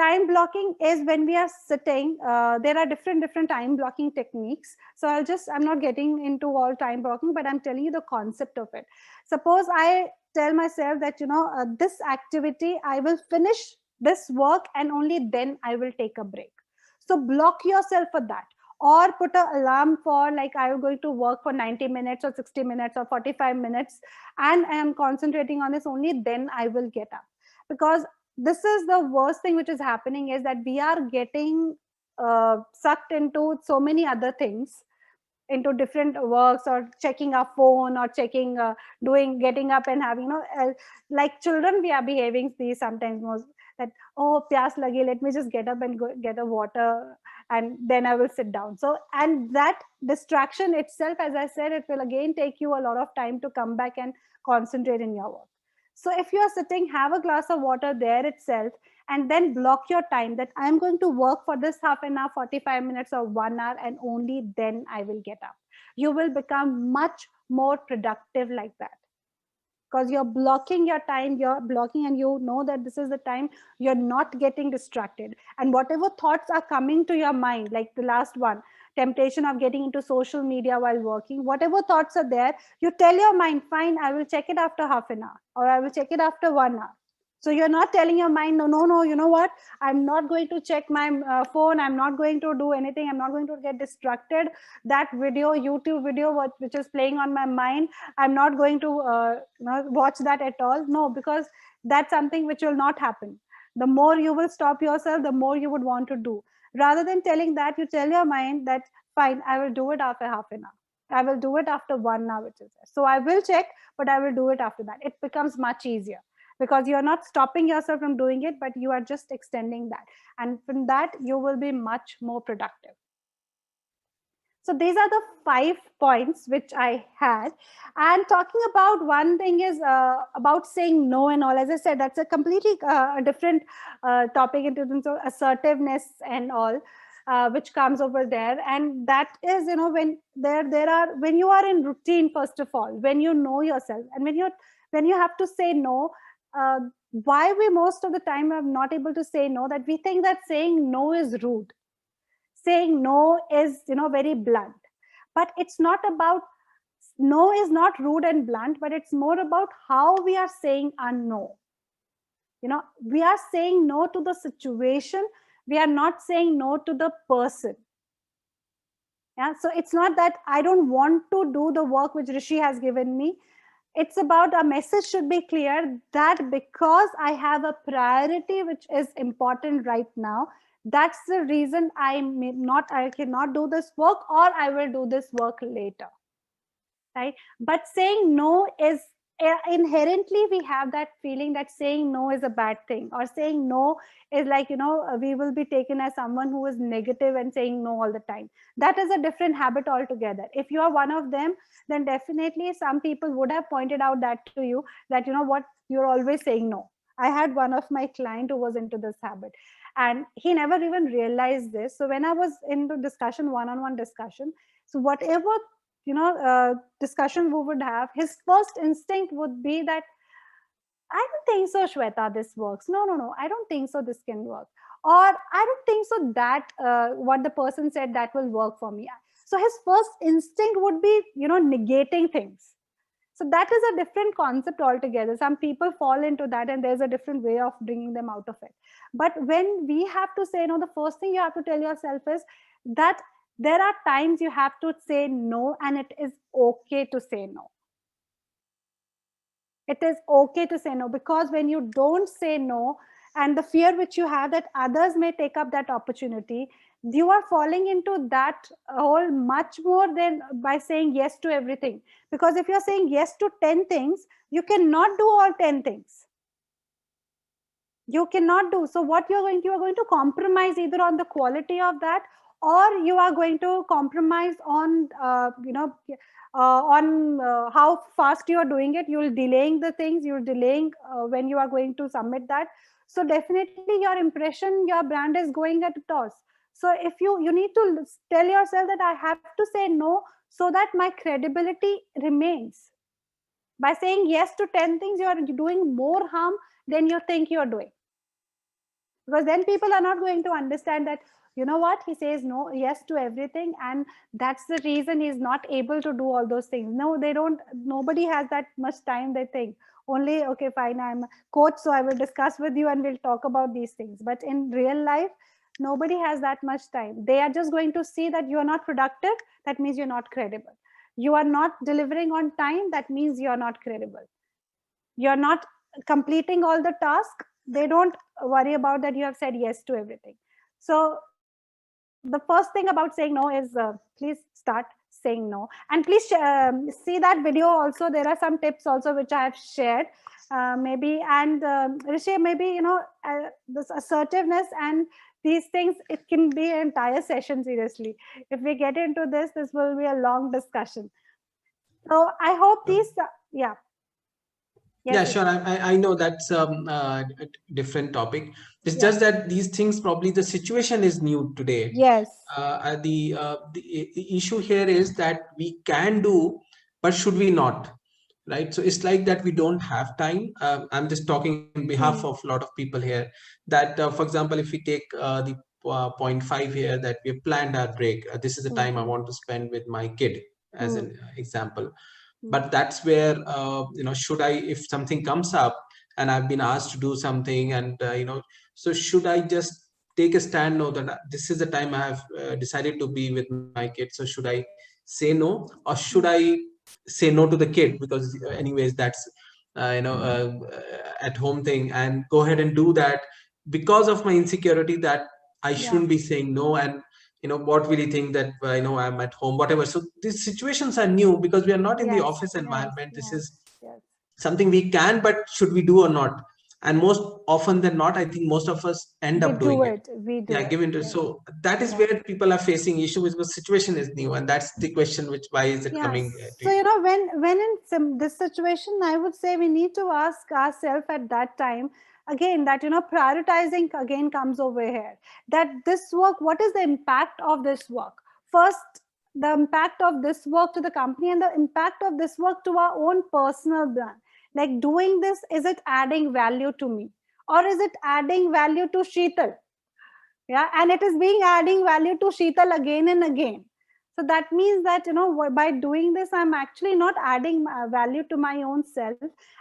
Time blocking is when we are sitting, there are different time blocking techniques. So I'm not getting into all time blocking, but I'm telling you the concept of it. Suppose I tell myself that, this activity, I will finish this work and only then I will take a break. So block yourself for that. Or put an alarm for, like, I'm going to work for 90 minutes or 60 minutes or 45 minutes and I am concentrating on this, only then I will get up. Because this is the worst thing which is happening, is that we are getting sucked into so many other things, into different works, or checking our phone, or checking, getting up and having, like children, we are behaving these sometimes most, that, oh, pyas lagi, let me just get up and go get a water and then I will sit down. So, and that distraction itself, as I said, it will again take you a lot of time to come back and concentrate in your work. So if you are sitting, have a glass of water there itself, and then block your time, that I'm going to work for this half an hour, 45 minutes or 1 hour, and only then I will get up. You will become much more productive like that. Because you're blocking your time, you're blocking, and you know that this is the time you're not getting distracted. And whatever thoughts are coming to your mind, like the last one, temptation of getting into social media while working, whatever thoughts are there, you tell your mind, fine, I will check it after half an hour, or I will check it after 1 hour. So you're not telling your mind, no, you know what? I'm not going to check my phone. I'm not going to do anything. I'm not going to get distracted. That video, YouTube video, which is playing on my mind, I'm not going to watch that at all. No, because that's something which will not happen. The more you will stop yourself, the more you would want to do. Rather than telling that, you tell your mind that, fine, I will do it after half an hour. I will do it after 1 hour, which is there. So I will check, but I will do it after that. It becomes much easier, because you're not stopping yourself from doing it, but you are just extending that. And from that, you will be much more productive. So these are the 5 points which I had. And talking about one thing is about saying no and all. As I said, that's a completely different topic in terms of assertiveness and all. which comes over there. And that is, you know, when when you are in routine, first of all, when you know yourself, and when you have to say no, why we most of the time are not able to say no, that we think that saying no is rude. Saying no is, you know, very blunt. But it's not about, no is not rude and blunt, but it's more about how we are saying a no. You know, we are saying no to the situation. We are not saying no to the person. Yeah. So it's not that I don't want to do the work which Rishi has given me. It's about, a message should be clear that because I have a priority which is important right now, that's the reason I cannot do this work, or I will do this work later. Right? But saying no is, inherently we have that feeling that saying no is a bad thing, or saying no is like, you know, we will be taken as someone who is negative and saying no all the time. That is a different habit altogether. If you are one of them, then definitely some people would have pointed out that to you, that, you know what, you're always saying no. I had one of my client who was into this habit, and he never even realized this. So when I was into discussion, one-on-one discussion, so whatever, you know, discussion we would have, his first instinct would be that, I don't think so, Shweta, this works. No, I don't think so, this can work. Or I don't think so that what the person said, that will work for me. So his first instinct would be, you know, negating things. So that is a different concept altogether. Some people fall into that, and there's a different way of bringing them out of it. But when we have to say no, the first thing you have to tell yourself is that there are times you have to say no, and it is okay to say no. It is okay to say no, because when you don't say no, and the fear which you have that others may take up that opportunity, you are falling into that hole much more than by saying yes to everything. Because if you're saying yes to 10 things, you cannot do all 10 things. You cannot do. So what you are going to compromise either on the quality of that, or you are going to compromise on, how fast you are doing it. You're delaying the things, you're delaying when you are going to submit that. So definitely your impression, your brand is going at a toss. So if you need to tell yourself that I have to say no, so that my credibility remains. By saying yes to 10 things, you are doing more harm than you think you're doing. Because then people are not going to understand that, you know what, he says no, yes to everything, and that's the reason he's not able to do all those things. No, they don't. Nobody has that much time. They think only, okay, fine, I'm a coach, so I will discuss with you and we'll talk about these things. But in real life, nobody has that much time. They are just going to see that you are not productive. That means you're not credible. You are not delivering on time. That means you're not credible. You're not completing all the tasks. They don't worry about that you have said yes to everything. So the first thing about saying no is please start saying no. And please see that video also. There are some tips also which I have shared. Maybe, and Rishi, maybe, you know, this assertiveness and these things, it can be an entire session, seriously. If we get into this, this will be a long discussion. So I hope these, yeah. Yes, yeah, sure. I know that's a different topic. It's just that these things, probably the situation is new today. Yes. The issue here is that we can do, but should we not? Right. So it's like that we don't have time. I'm just talking on behalf of a lot of people here. That, for example, if we take the point 5 here, that we have planned our break. This is the time I want to spend with my kid, as an example. But that's where, should I, if something comes up and I've been asked to do something, and, so should I just take a stand? No, that this is the time I have decided to be with my kid. So should I say no, or should I say no to the kid? Because anyways, that's, at home thing, and go ahead and do that because of my insecurity that I shouldn't be saying no. And what will he think that I'm at home, whatever. So these situations are new because we are not in the office environment. This is something we can, but should we do or not? And most often than not, I think most of us end up doing it. We do it. Give into it. So that is where people are facing issues, because the situation is new, and that's the question, which why is it coming? So when in this situation, I would say we need to ask ourselves at that time again, that, prioritizing again comes over here, that this work, what is the impact of this work? First, the impact of this work to the company and the impact of this work to our own personal brand. Like, doing this, is it adding value to me, or is it adding value to Sheetal? Yeah, and it is being adding value to Sheetal again and again. So that means that, by doing this, I'm actually not adding value to my own self.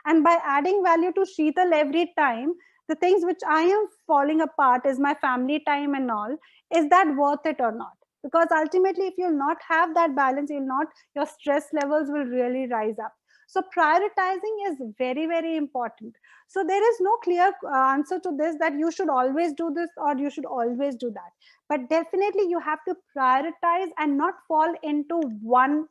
And by adding value to Sheetal every time, the things which I am falling apart is my family time and all, is that worth it or not? Because ultimately, if you'll not have that balance, your stress levels will really rise up. So prioritizing is very, very important. So there is no clear answer to this, that you should always do this or you should always do that. But definitely you have to prioritize and not fall into one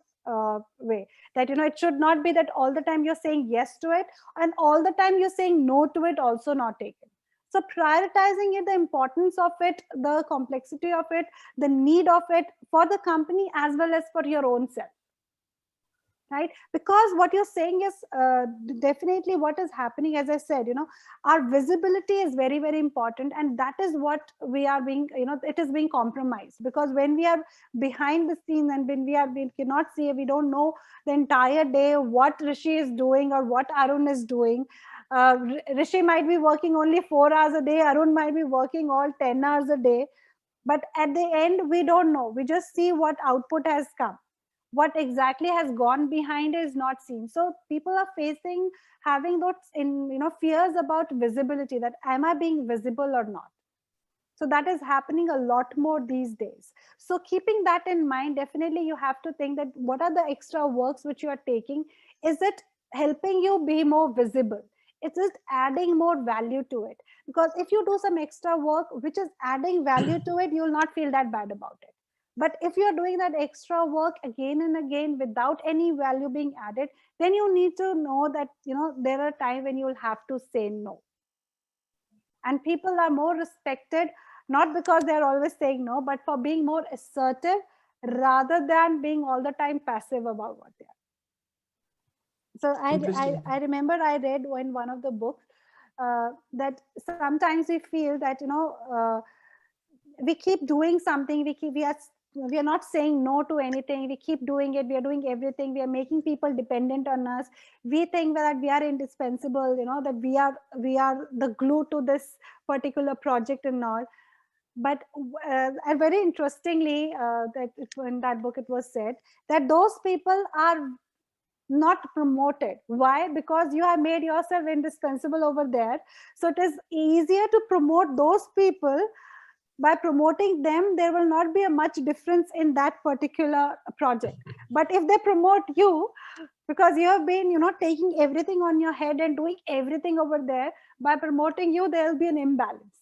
way. That, it should not be that all the time you're saying yes to it and all the time you're saying no to it, also not taken. So prioritizing it, the importance of it, the complexity of it, the need of it for the company as well as for your own self. Right? Because what you're saying is definitely what is happening, as I said, our visibility is very, very important. And that is what we are being, it is being compromised. Because when we are behind the scenes and when we cannot see, we don't know the entire day what Rishi is doing or what Arun is doing. Rishi might be working only 4 hours a day. Arun might be working all 10 hours a day. But at the end, we don't know. We just see what output has come. What exactly has gone behind is not seen. So people are having those fears about visibility, that am I being visible or not? So that is happening a lot more these days. So keeping that in mind, definitely you have to think that what are the extra works which you are taking? Is it helping you be more visible? Is it adding more value to it? Because if you do some extra work which is adding value to it, you will not feel that bad about it. But if you're doing that extra work again and again without any value being added, then you need to know that, there are times when you will have to say no. And people are more respected, not because they're always saying no, but for being more assertive rather than being all the time passive about what they are. So I remember I read in one of the books that sometimes we feel that, we keep doing something, we are not saying no to anything, we keep doing it, we are doing everything, we are making people dependent on us, we think that we are indispensable, that we are the glue to this particular project and all. But very interestingly, that in that book it was said that those people are not promoted. Why? Because you have made yourself indispensable over there. So it is easier to promote those people. By promoting them, there will not be a much difference in that particular project. But if they promote you, because you have been, taking everything on your head and doing everything over there, by promoting you, there will be an imbalance.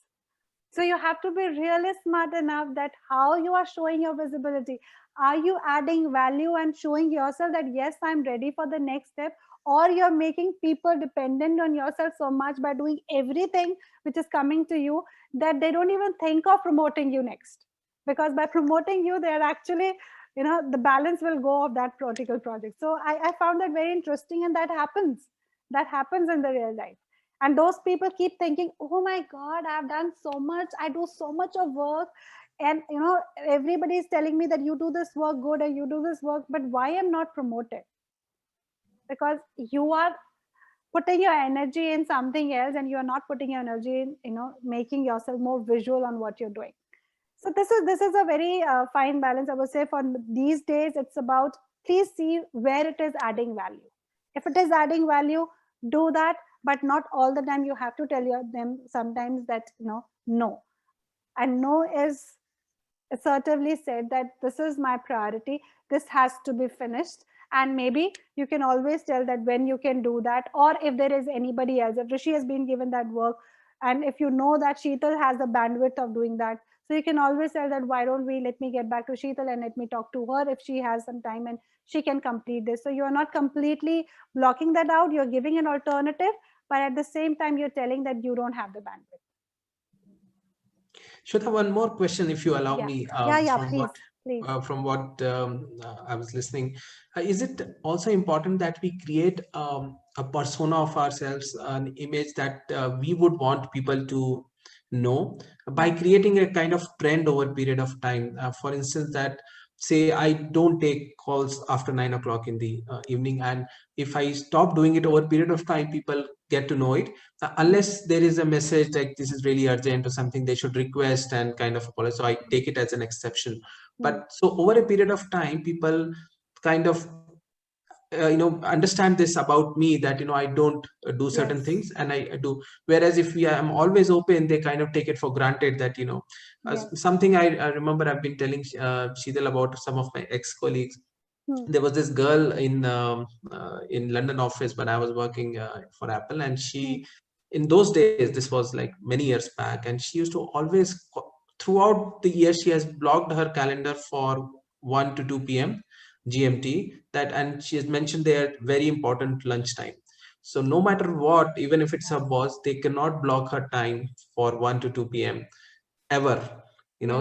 So you have to be really smart enough that how you are showing your visibility. Are you adding value and showing yourself that, yes, I'm ready for the next step? Or you're making people dependent on yourself so much by doing everything which is coming to you that they don't even think of promoting you next. Because by promoting you, they're actually, the balance will go of that particular project. So I found that very interesting, and that happens. That happens in the real life. And those people keep thinking, oh my God, I've done so much. I do so much of work. And, everybody is telling me that you do this work good and you do this work, but why am I not promoted? Because you are putting your energy in something else and you are not putting your energy in, making yourself more visual on what you're doing. So this is a very fine balance. I would say for these days, it's about, please see where it is adding value. If it is adding value, do that, but not all the time. You have to tell them sometimes that, no. And no is assertively said that this is my priority. This has to be finished. And maybe you can always tell that when you can do that, or if there is anybody else, if Rishi has been given that work, and if you know that Sheetal has the bandwidth of doing that, so you can always tell that, why don't we, let me get back to Sheetal and let me talk to her if she has some time and she can complete this. So you are not completely blocking that out. You're giving an alternative, but at the same time, you're telling that you don't have the bandwidth. Shweta, one more question, if you allow me. Please. Please. from what I was listening, is it also important that we create a persona of ourselves, an image that we would want people to know by creating a kind of trend over a period of time? For instance, that say I don't take calls after 9 o'clock in the evening, and if I stop doing it over a period of time, people get to know it. Unless there is a message like this is really urgent or something, they should request and kind of apologize. So I take it as an exception. But so over a period of time, people kind of understand this about me, that I don't do certain Yes. things, and I do. Whereas if we am always open, they kind of take it for granted that Yes. something I remember I've been telling Sheetal about some of my ex-colleagues. There was this girl in London office when I was working for Apple, and she in those days, this was like many years back, and she used to always, throughout the year, she has blocked her calendar for 1 to 2 p.m. GMT, that, and she has mentioned their very important lunchtime. So no matter what, even if it's her boss, they cannot block her time for 1 to 2 p.m. ever.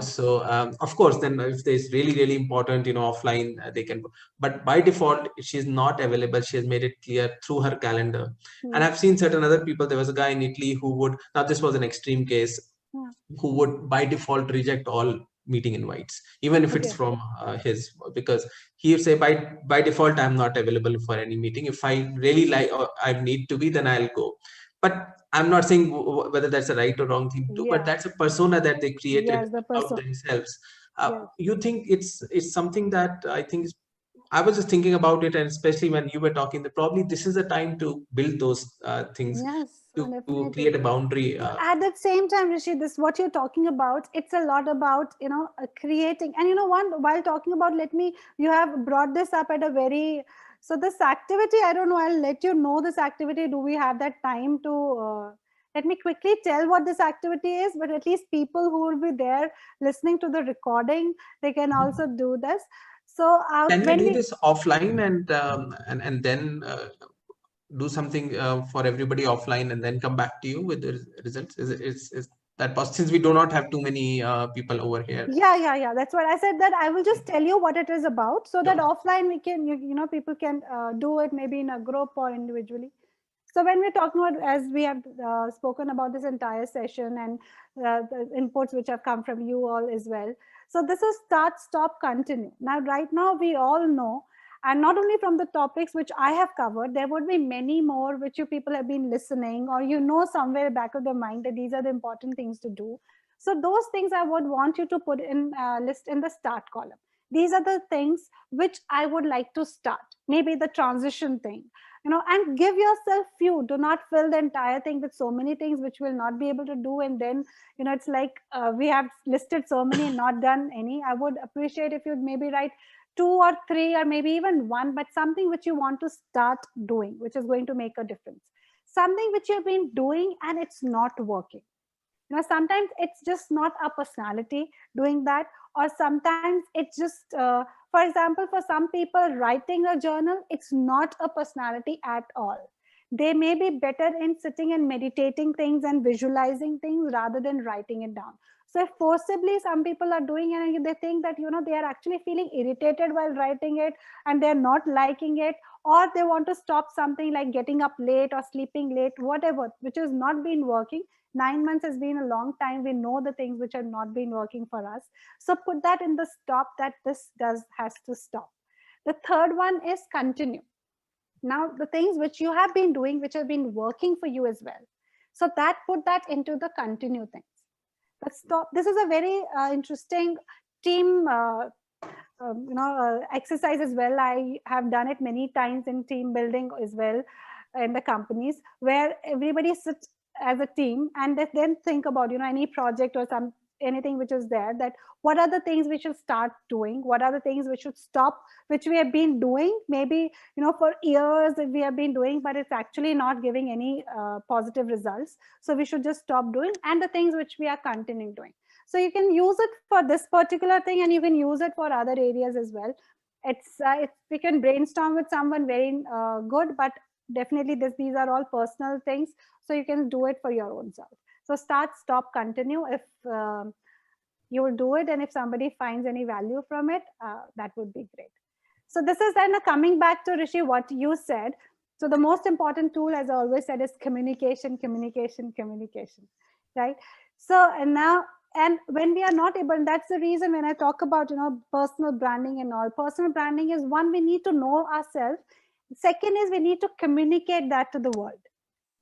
So of course, then if there's really important, offline, they can, but by default she's not available. She has made it clear through her calendar. And I've seen certain other people. There was a guy in Italy who would, now this was an extreme case, who would by default reject all meeting invites, even if it's from his, because he would say by default I'm not available for any meeting. If I really like, or I need to be, then I'll go. But I'm not saying whether that's a right or wrong thing to do, but that's a persona that they created about themselves. You think it's something that I think is, I was just thinking about it, and especially when you were talking, that probably this is a time to build those things, to create a boundary. At the same time, Rishi, this what you're talking about, it's a lot about creating. And while talking about, you have brought this up at a very, so this activity, I don't know, I'll let you know this activity. Do we have that time to let me quickly tell what this activity is, but at least people who will be there listening to the recording, they can also do this. So can we do this offline and then do something for everybody offline and then come back to you with the results? Is that possible, since we do not have too many people over here? Yeah, that's what I said, that I will just tell you what it is about, so that offline we can, people can do it maybe in a group or individually. So when we're talking about, as we have spoken about this entire session, and the inputs which have come from you all as well. So this is start, stop, continue. Now, right now we all know, and not only from the topics which I have covered, there would be many more which you people have been listening, or somewhere back of the mind that these are the important things to do. So those things I would want you to put in list in the start column. These are the things which I would like to start. Maybe the transition thing, and give yourself few. Do not fill the entire thing with so many things which will not be able to do. And then, it's like we have listed so many and not done any. I would appreciate if you'd maybe write 2 or 3 or maybe even 1, but something which you want to start doing, which is going to make a difference. Something which you've been doing and it's not working. Sometimes it's just not a personality doing that, or sometimes it's just, for example, for some people, writing a journal, it's not a personality at all. They may be better in sitting and meditating things and visualizing things rather than writing it down. So if forcibly some people are doing it and they think that, they are actually feeling irritated while writing it and they're not liking it, or they want to stop something like getting up late or sleeping late, whatever, which has not been working. 9 months has been a long time. We know the things which have not been working for us. So put that in the stop, that this has to stop. The third one is continue. Now, the things which you have been doing, which have been working for you as well. So put that into the continue things. But stop. This is a very interesting team exercise as well. I have done it many times in team building as well in the companies, where everybody sits as a team and then think about any project or anything which is there, that what are the things we should start doing, what are the things we should stop, which we have been doing maybe for years that we have been doing, but it's actually not giving any positive results, so we should just stop doing, and the things which we are continuing doing. So you can use it for this particular thing, and you can use it for other areas as well. We can brainstorm with someone very good, but definitely these are all personal things, so you can do it for your own self. So start, stop, continue. If You will do it, and if somebody finds any value from it, that would be great. So this is then coming back to Rishi, what you said. So the most important tool, as I always said, is communication, communication, communication, right? So and now, and when we are not able, that's the reason when I talk about, personal branding and all, personal branding is one, we need to know ourselves. Second is we need to communicate that to the world,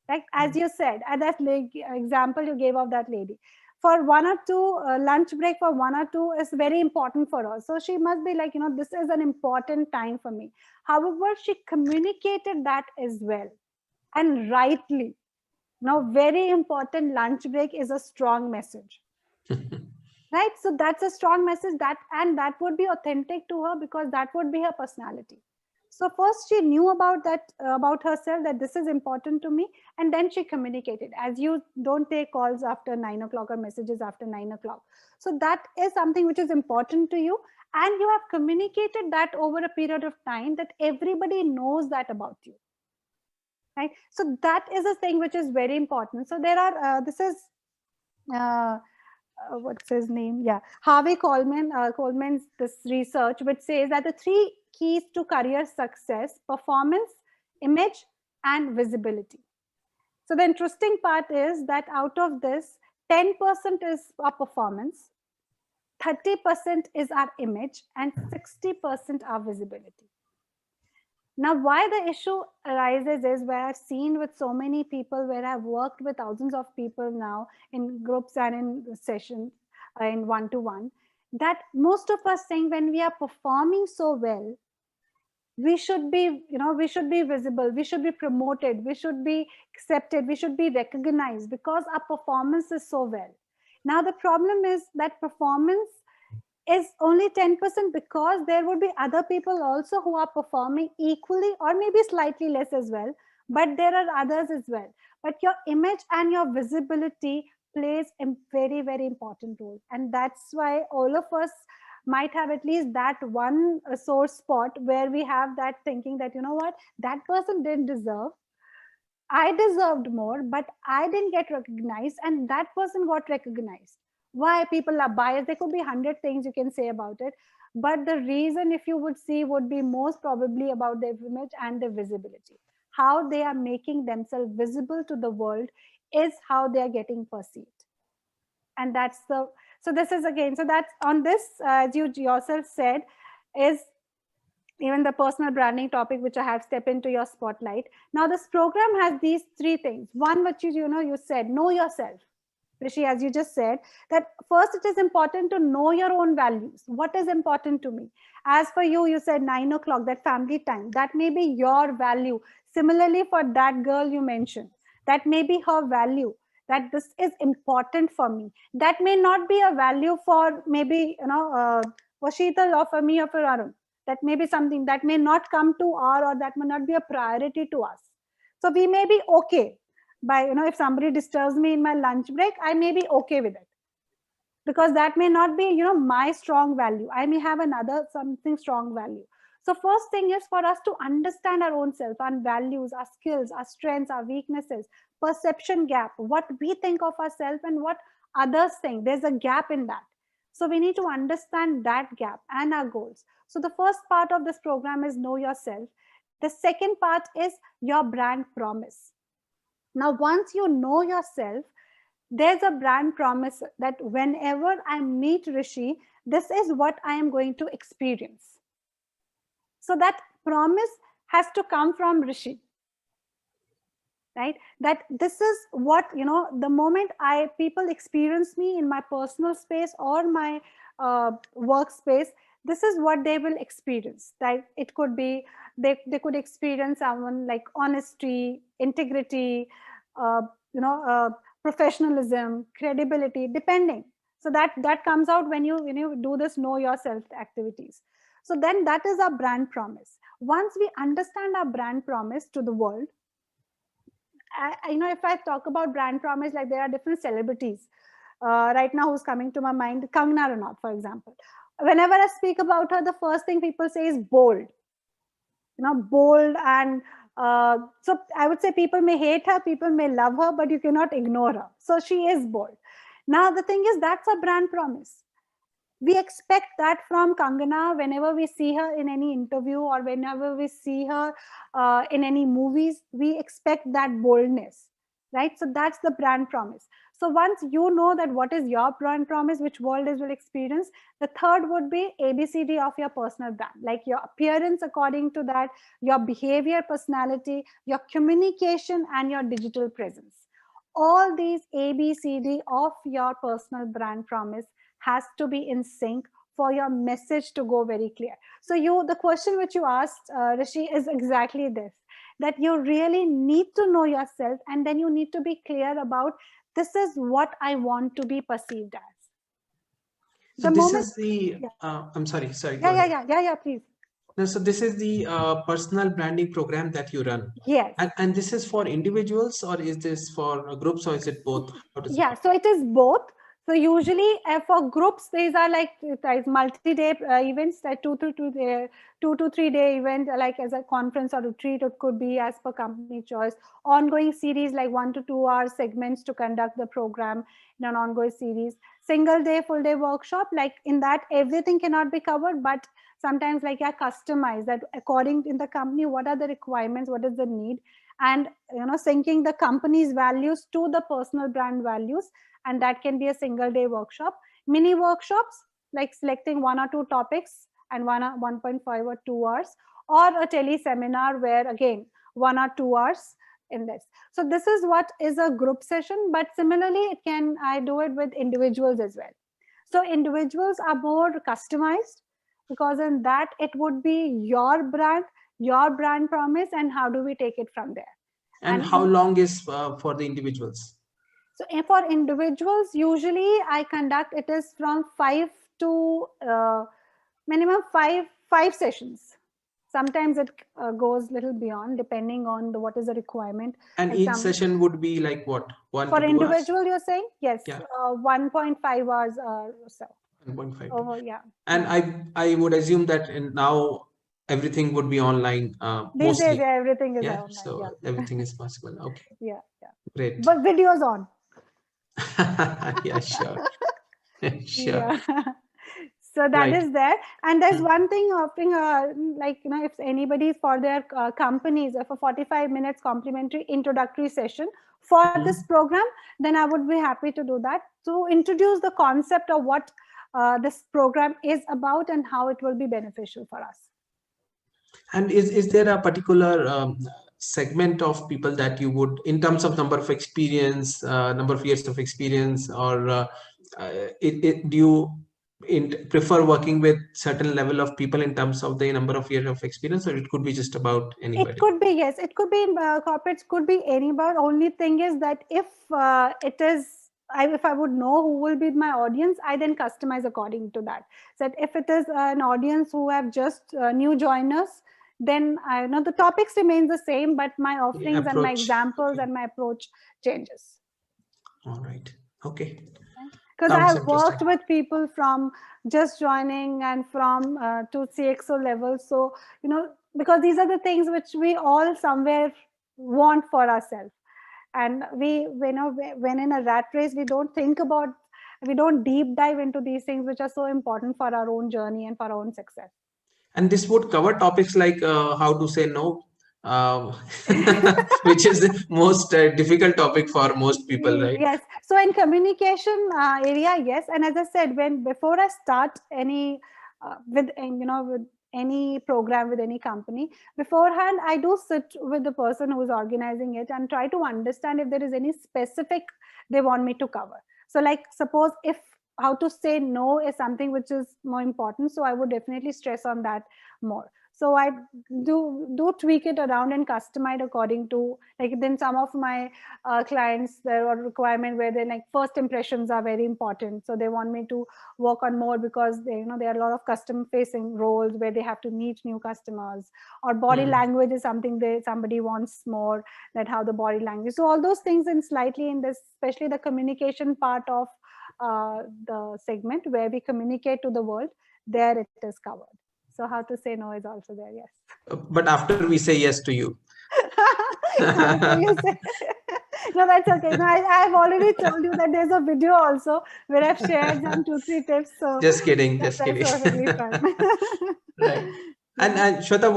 right? As you said, at that example you gave of that lady, for 1 or 2 lunch break for 1 or 2 is very important for her. So she must be like, this is an important time for me. However, she communicated that as well, and rightly. Now, very important, lunch break is a strong message. Right? So that's a strong message, and that would be authentic to her, because that would be her personality. So first she knew about that, about herself, that this is important to me, and then she communicated. As you don't take calls after 9 o'clock or messages after 9 o'clock. So that is something which is important to you, and you have communicated that over a period of time, that everybody knows that about you. Right? So that is a thing which is very important. So there are, this is, what's his name? Yeah, Harvey Coleman's this research, which says that the 3 keys to career success: performance, image, and visibility. So the interesting part is that out of this, 10% is our performance, 30% is our image, and 60% our visibility. Now, why the issue arises is where I've seen with so many people, where I've worked with thousands of people now in groups and in sessions, in one-to-one, that most of us think when we are performing so well, we should be, we should be visible, we should be promoted, we should be accepted, we should be recognized because our performance is so well. Now, the problem is that performance is only 10%, because there would be other people also who are performing equally or maybe slightly less as well, but there are others as well. But your image and your visibility plays a very, very important role. And that's why all of us might have at least that one sore spot where we have that thinking that, what, that person didn't deserve. I deserved more, but I didn't get recognized, and that person got recognized. Why people are biased? There could be 100 things you can say about it, but the reason, if you would see, would be most probably about their image and their visibility. How they are making themselves visible to the world is how they are getting perceived. And that's the, so this is again, so that's on this, as you yourself said, is even the personal branding topic, which I have stepped into your spotlight. Now, this program has these 3 things. One, which you said, know yourself. Rishi, as you just said, that first it is important to know your own values. What is important to me? As for you, you said 9 o'clock, that family time, that may be your value. Similarly, for that girl you mentioned, that may be her value, that this is important for me. That may not be a value for maybe, for Sheetal or for me or for Arun. That may be something that may not come to or that may not be a priority to us. So we may be okay by, if somebody disturbs me in my lunch break, I may be okay with it, because that may not be, my strong value. I may have something strong value. So first thing is for us to understand our own self, our values, our skills, our strengths, our weaknesses, perception gap, what we think of ourselves and what others think. There's a gap in that. So we need to understand that gap and our goals. So the first part of this program is know yourself. The second part is your brand promise. Now, once you know yourself, there's a brand promise that whenever I meet Rishi, this is what I am going to experience. So that promise has to come from Rishi, right? That this is what, the moment people experience me in my personal space or my workspace, this is what they will experience. That it could be, they could experience someone like honesty, integrity, professionalism, credibility, depending. So that comes out when you do this know yourself activities. So then that is our brand promise. Once we understand our brand promise to the world, if I talk about brand promise, like there are different celebrities right now who's coming to my mind, Kangana Ranaut, for example. Whenever I speak about her, the first thing people say is bold. Bold, and so I would say people may hate her, people may love her, but you cannot ignore her. So she is bold. Now the thing is, that's a brand promise. We expect that from Kangana whenever we see her in any interview or whenever we see her in any movies. We expect that boldness, right? So that's the brand promise. So once you know that what is your brand promise, which world is will experience, the third would be ABCD of your personal brand, like your appearance according to that, your behavior, personality, your communication, and your digital presence. All these ABCD of your personal brand promise has to be in sync for your message to go very clear. So the question which you asked, Rishi, is exactly this, that you really need to know yourself, and then you need to be clear about, this is what I want to be perceived as. So this is the, I'm sorry. Yeah, please. No, so this is the personal branding program that you run. Yes. And this is for individuals, or is this for groups, or is it both? Yeah, so it is both. So usually for groups, these are like multi-day events, like 2 to 3 day event, like as a conference or retreat. It could be as per company choice. Ongoing series, like 1 to 2 hour segments to conduct the program in an ongoing series. Single day, full day workshop, like in that everything cannot be covered, but sometimes like I customize that according in the company, what are the requirements, what is the need, and syncing the company's values to the personal brand values. And that can be a single day workshop. Mini workshops, like selecting 1 or 2 topics and 1.5 or 2 hours, or a tele seminar where again 1 or 2 hours in this. So this is what is a group session, but similarly I do it with individuals as well. So individuals are more customized, because in that it would be your brand promise, and how do we take it from there. And how long is for the individuals? So for individuals, usually I conduct, it is from 5 to minimum 5 sessions. Sometimes it goes a little beyond, depending on what is the requirement. And each session would be like what? 1 for to 2 individual hours? You're saying? Yes, yeah. 1.5 hours or so. 1.5. Oh, yeah. And I would assume that now everything would be online. These mostly. days, everything is yeah, online. so yeah. everything is possible. Okay. Yeah. Great. But videos on. Yeah, sure. Sure. Yeah. So that is there. And there's one thing offering, like, if anybody for their companies, for 45 minutes complimentary introductory session for this program, then I would be happy to do that, to introduce the concept of what this program is about and how it will be beneficial for us. And is there a particular segment of people that you would, in terms of number of experience, number of years of experience, or do you prefer working with certain level of people in terms of the number of years of experience, or it could be just about anybody? It could be, yes, it could be corporates, could be anybody. Only thing is that if if I would know who will be my audience, I then customize according to that. So if it is an audience who have just new joiners, then I know the topics remains the same, but my offerings and my examples and my approach changes. All right. Okay. Because I have worked with people from just joining and from to CXO level. So, because these are the things which we all somewhere want for ourselves. And when in a rat race, we don't deep dive into these things which are so important for our own journey and for our own success. And this would cover topics like how to say no, which is the most difficult topic for most people, right? Yes. So in communication area, yes. And as I said, before I start any with any program with any company, beforehand I do sit with the person who is organizing it and try to understand if there is any specific they want me to cover. So like, suppose if how to say no is something which is more important, so I would definitely stress on that more. So I do tweak it around and customize according to, like, then some of my clients, there are requirement where they like first impressions are very important. So they want me to work on more because there are a lot of customer facing roles where they have to meet new customers, or body language is something somebody wants more, that how the body language. So all those things in slightly in this, especially the communication part of the segment where we communicate to the world, there it is covered. So how to say no is also there, yes. But after we say yes to you. No, No, that's okay. No, I've already told you that there's a video also where I've shared some 2-3 tips. So Just kidding, that's just kidding. perfectly fine. Right. And Shweta,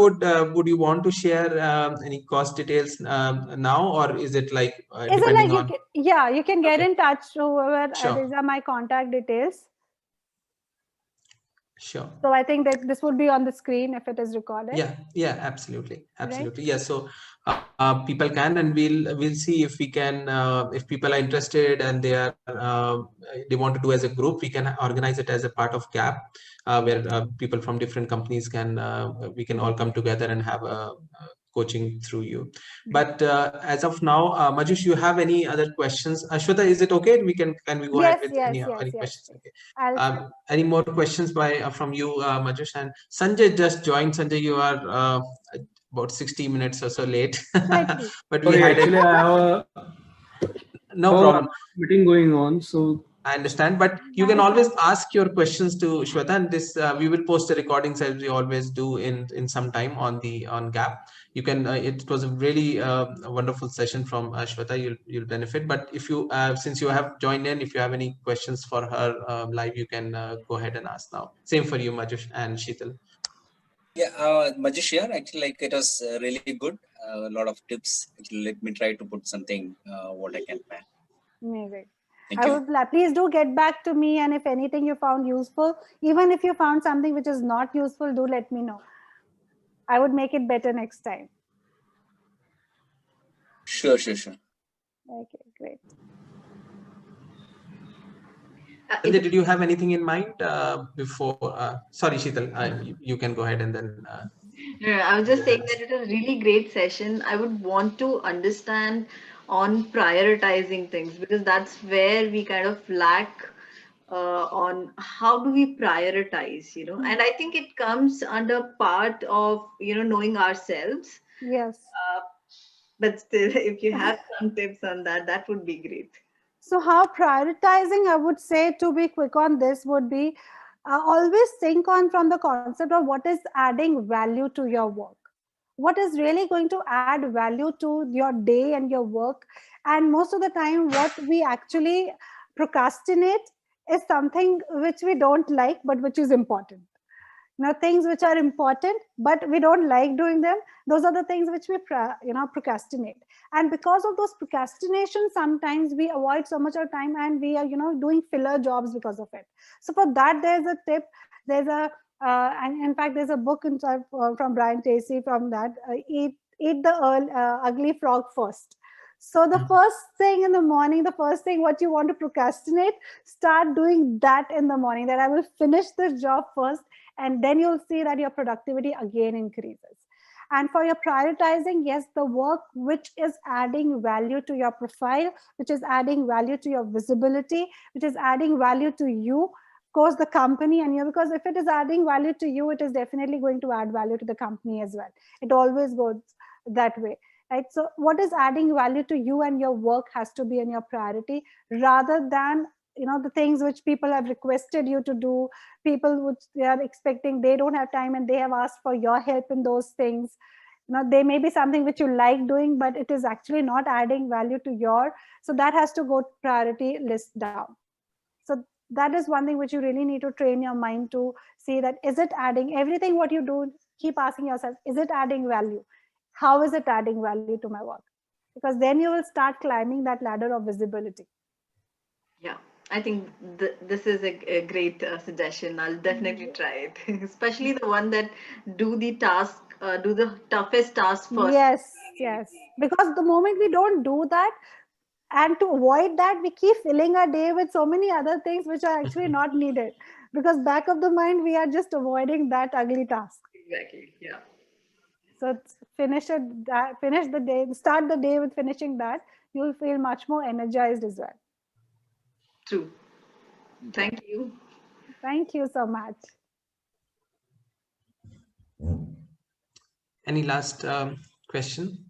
would you want to share any cost details now, or is it like Is it depending like on? you can get Okay. in touch whoever. Sure. These are my contact details. Sure. So I think that this would be on the screen if it is recorded. Yeah, absolutely. Right? Yeah, so people can, and we'll see if we can, if people are interested and they want to do as a group, we can organize it as a part of GAP, where people from different companies can, we can all come together and have a coaching through you. But as of now, Majush, you have any other questions? Shweta, is it okay? Can we go ahead with any questions? Okay. Any more questions from you, Majush? And Sanjay just joined. Sanjay, you are about 60 minutes or so late. But we had actually I have no problem. Meeting going on, so I understand, but you can always ask your questions to Shweta, and this we will post the recordings as we always do in some time on GAP. You can. It was a really wonderful session from Shweta. You'll benefit. But if you since you have joined in, if you have any questions for her live, you can go ahead and ask now. Same for you, Majush and Sheetal. Yeah, Majush here. Actually, like it was really good. A lot of tips. Actually, let me try to put something what I can plan. Maybe. Thank you. Please do get back to me, and if anything you found useful, even if you found something which is not useful, do let me know. I would make it better next time. Sure. Okay, great. Sanjay, did you have anything in mind before? Sorry, Sheetal, you can go ahead and then. No, I was just saying that it was a really great session. I would want to understand on prioritizing things, because that's where we kind of lack on how do we prioritize, and I think it comes under part of, knowing ourselves. Yes. But still, if you have some tips on that, that would be great. So how prioritizing, I would say, to be quick on this, would be always think on from the concept of what is adding value to your work. What is really going to add value to your day and your work? And most of the time, what we actually procrastinate is something which we don't like, but which is important. Now, things which are important, but we don't like doing them, those are the things which we procrastinate. And because of those procrastination, sometimes we avoid so much of time, and we are doing filler jobs because of it. So for that, there's a tip. There's a and in fact, there's a book from Brian Tracy from that, eat the ugly frog first. So the first thing in the morning, the first thing what you want to procrastinate, start doing that in the morning, that I will finish this job first, and then you'll see that your productivity again increases. And for your prioritizing, yes, the work which is adding value to your profile, which is adding value to your visibility, which is adding value to you, of course, the company and you, because if it is adding value to you, it is definitely going to add value to the company as well. It always goes that way. Right? So what is adding value to you and your work has to be in your priority, rather than the things which people have requested you to do, people which they are expecting, they don't have time and they have asked for your help in those things. They may be something which you like doing, but it is actually not adding value to your, so that has to go priority list down. So that is one thing which you really need to train your mind to see, that is it adding, everything what you do, keep asking yourself, is it adding value? How is it adding value to my work? Because then you will start climbing that ladder of visibility. Yeah, I think this is a great suggestion. I'll definitely try it, especially the one that do the toughest task first. Yes. Because the moment we don't do that, and to avoid that, we keep filling our day with so many other things which are actually not needed. Because back of the mind, we are just avoiding that ugly task. Exactly. Yeah. So finish the day, start the day with finishing that. You'll feel much more energized as well. True. Thank you. Thank you so much. Any last question?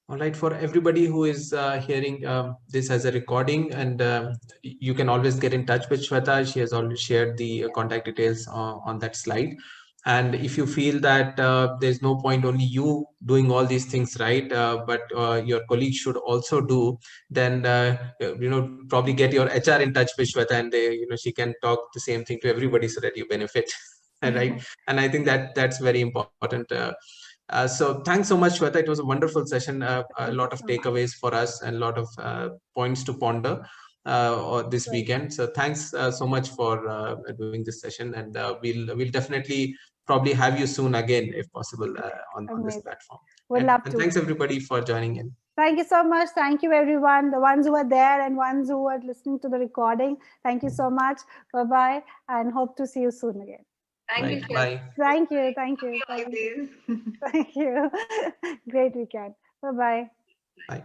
All right, for everybody who is hearing this as a recording, and you can always get in touch with Shweta. She has already shared the contact details on that slide. And if you feel that there's no point only you doing all these things right, but your colleagues should also do, then probably get your HR in touch with Shweta, and they, she can talk the same thing to everybody so that you benefit. Right? And I think that that's very important. So thanks so much, Shweta. It was a wonderful session. A lot of takeaways for us and a lot of points to ponder this weekend. So thanks so much for doing this session, and we'll definitely probably have you soon again, if possible, on this platform. Would love to. And thanks everybody for joining in. Thank you so much. Thank you, everyone. The ones who are there and ones who are listening to the recording. Thank you so much. Bye-bye, and hope to see you soon again. Thank you. Bye. Thank you. Thank you. Thank you. Thank you. Great weekend. Bye-bye. Bye.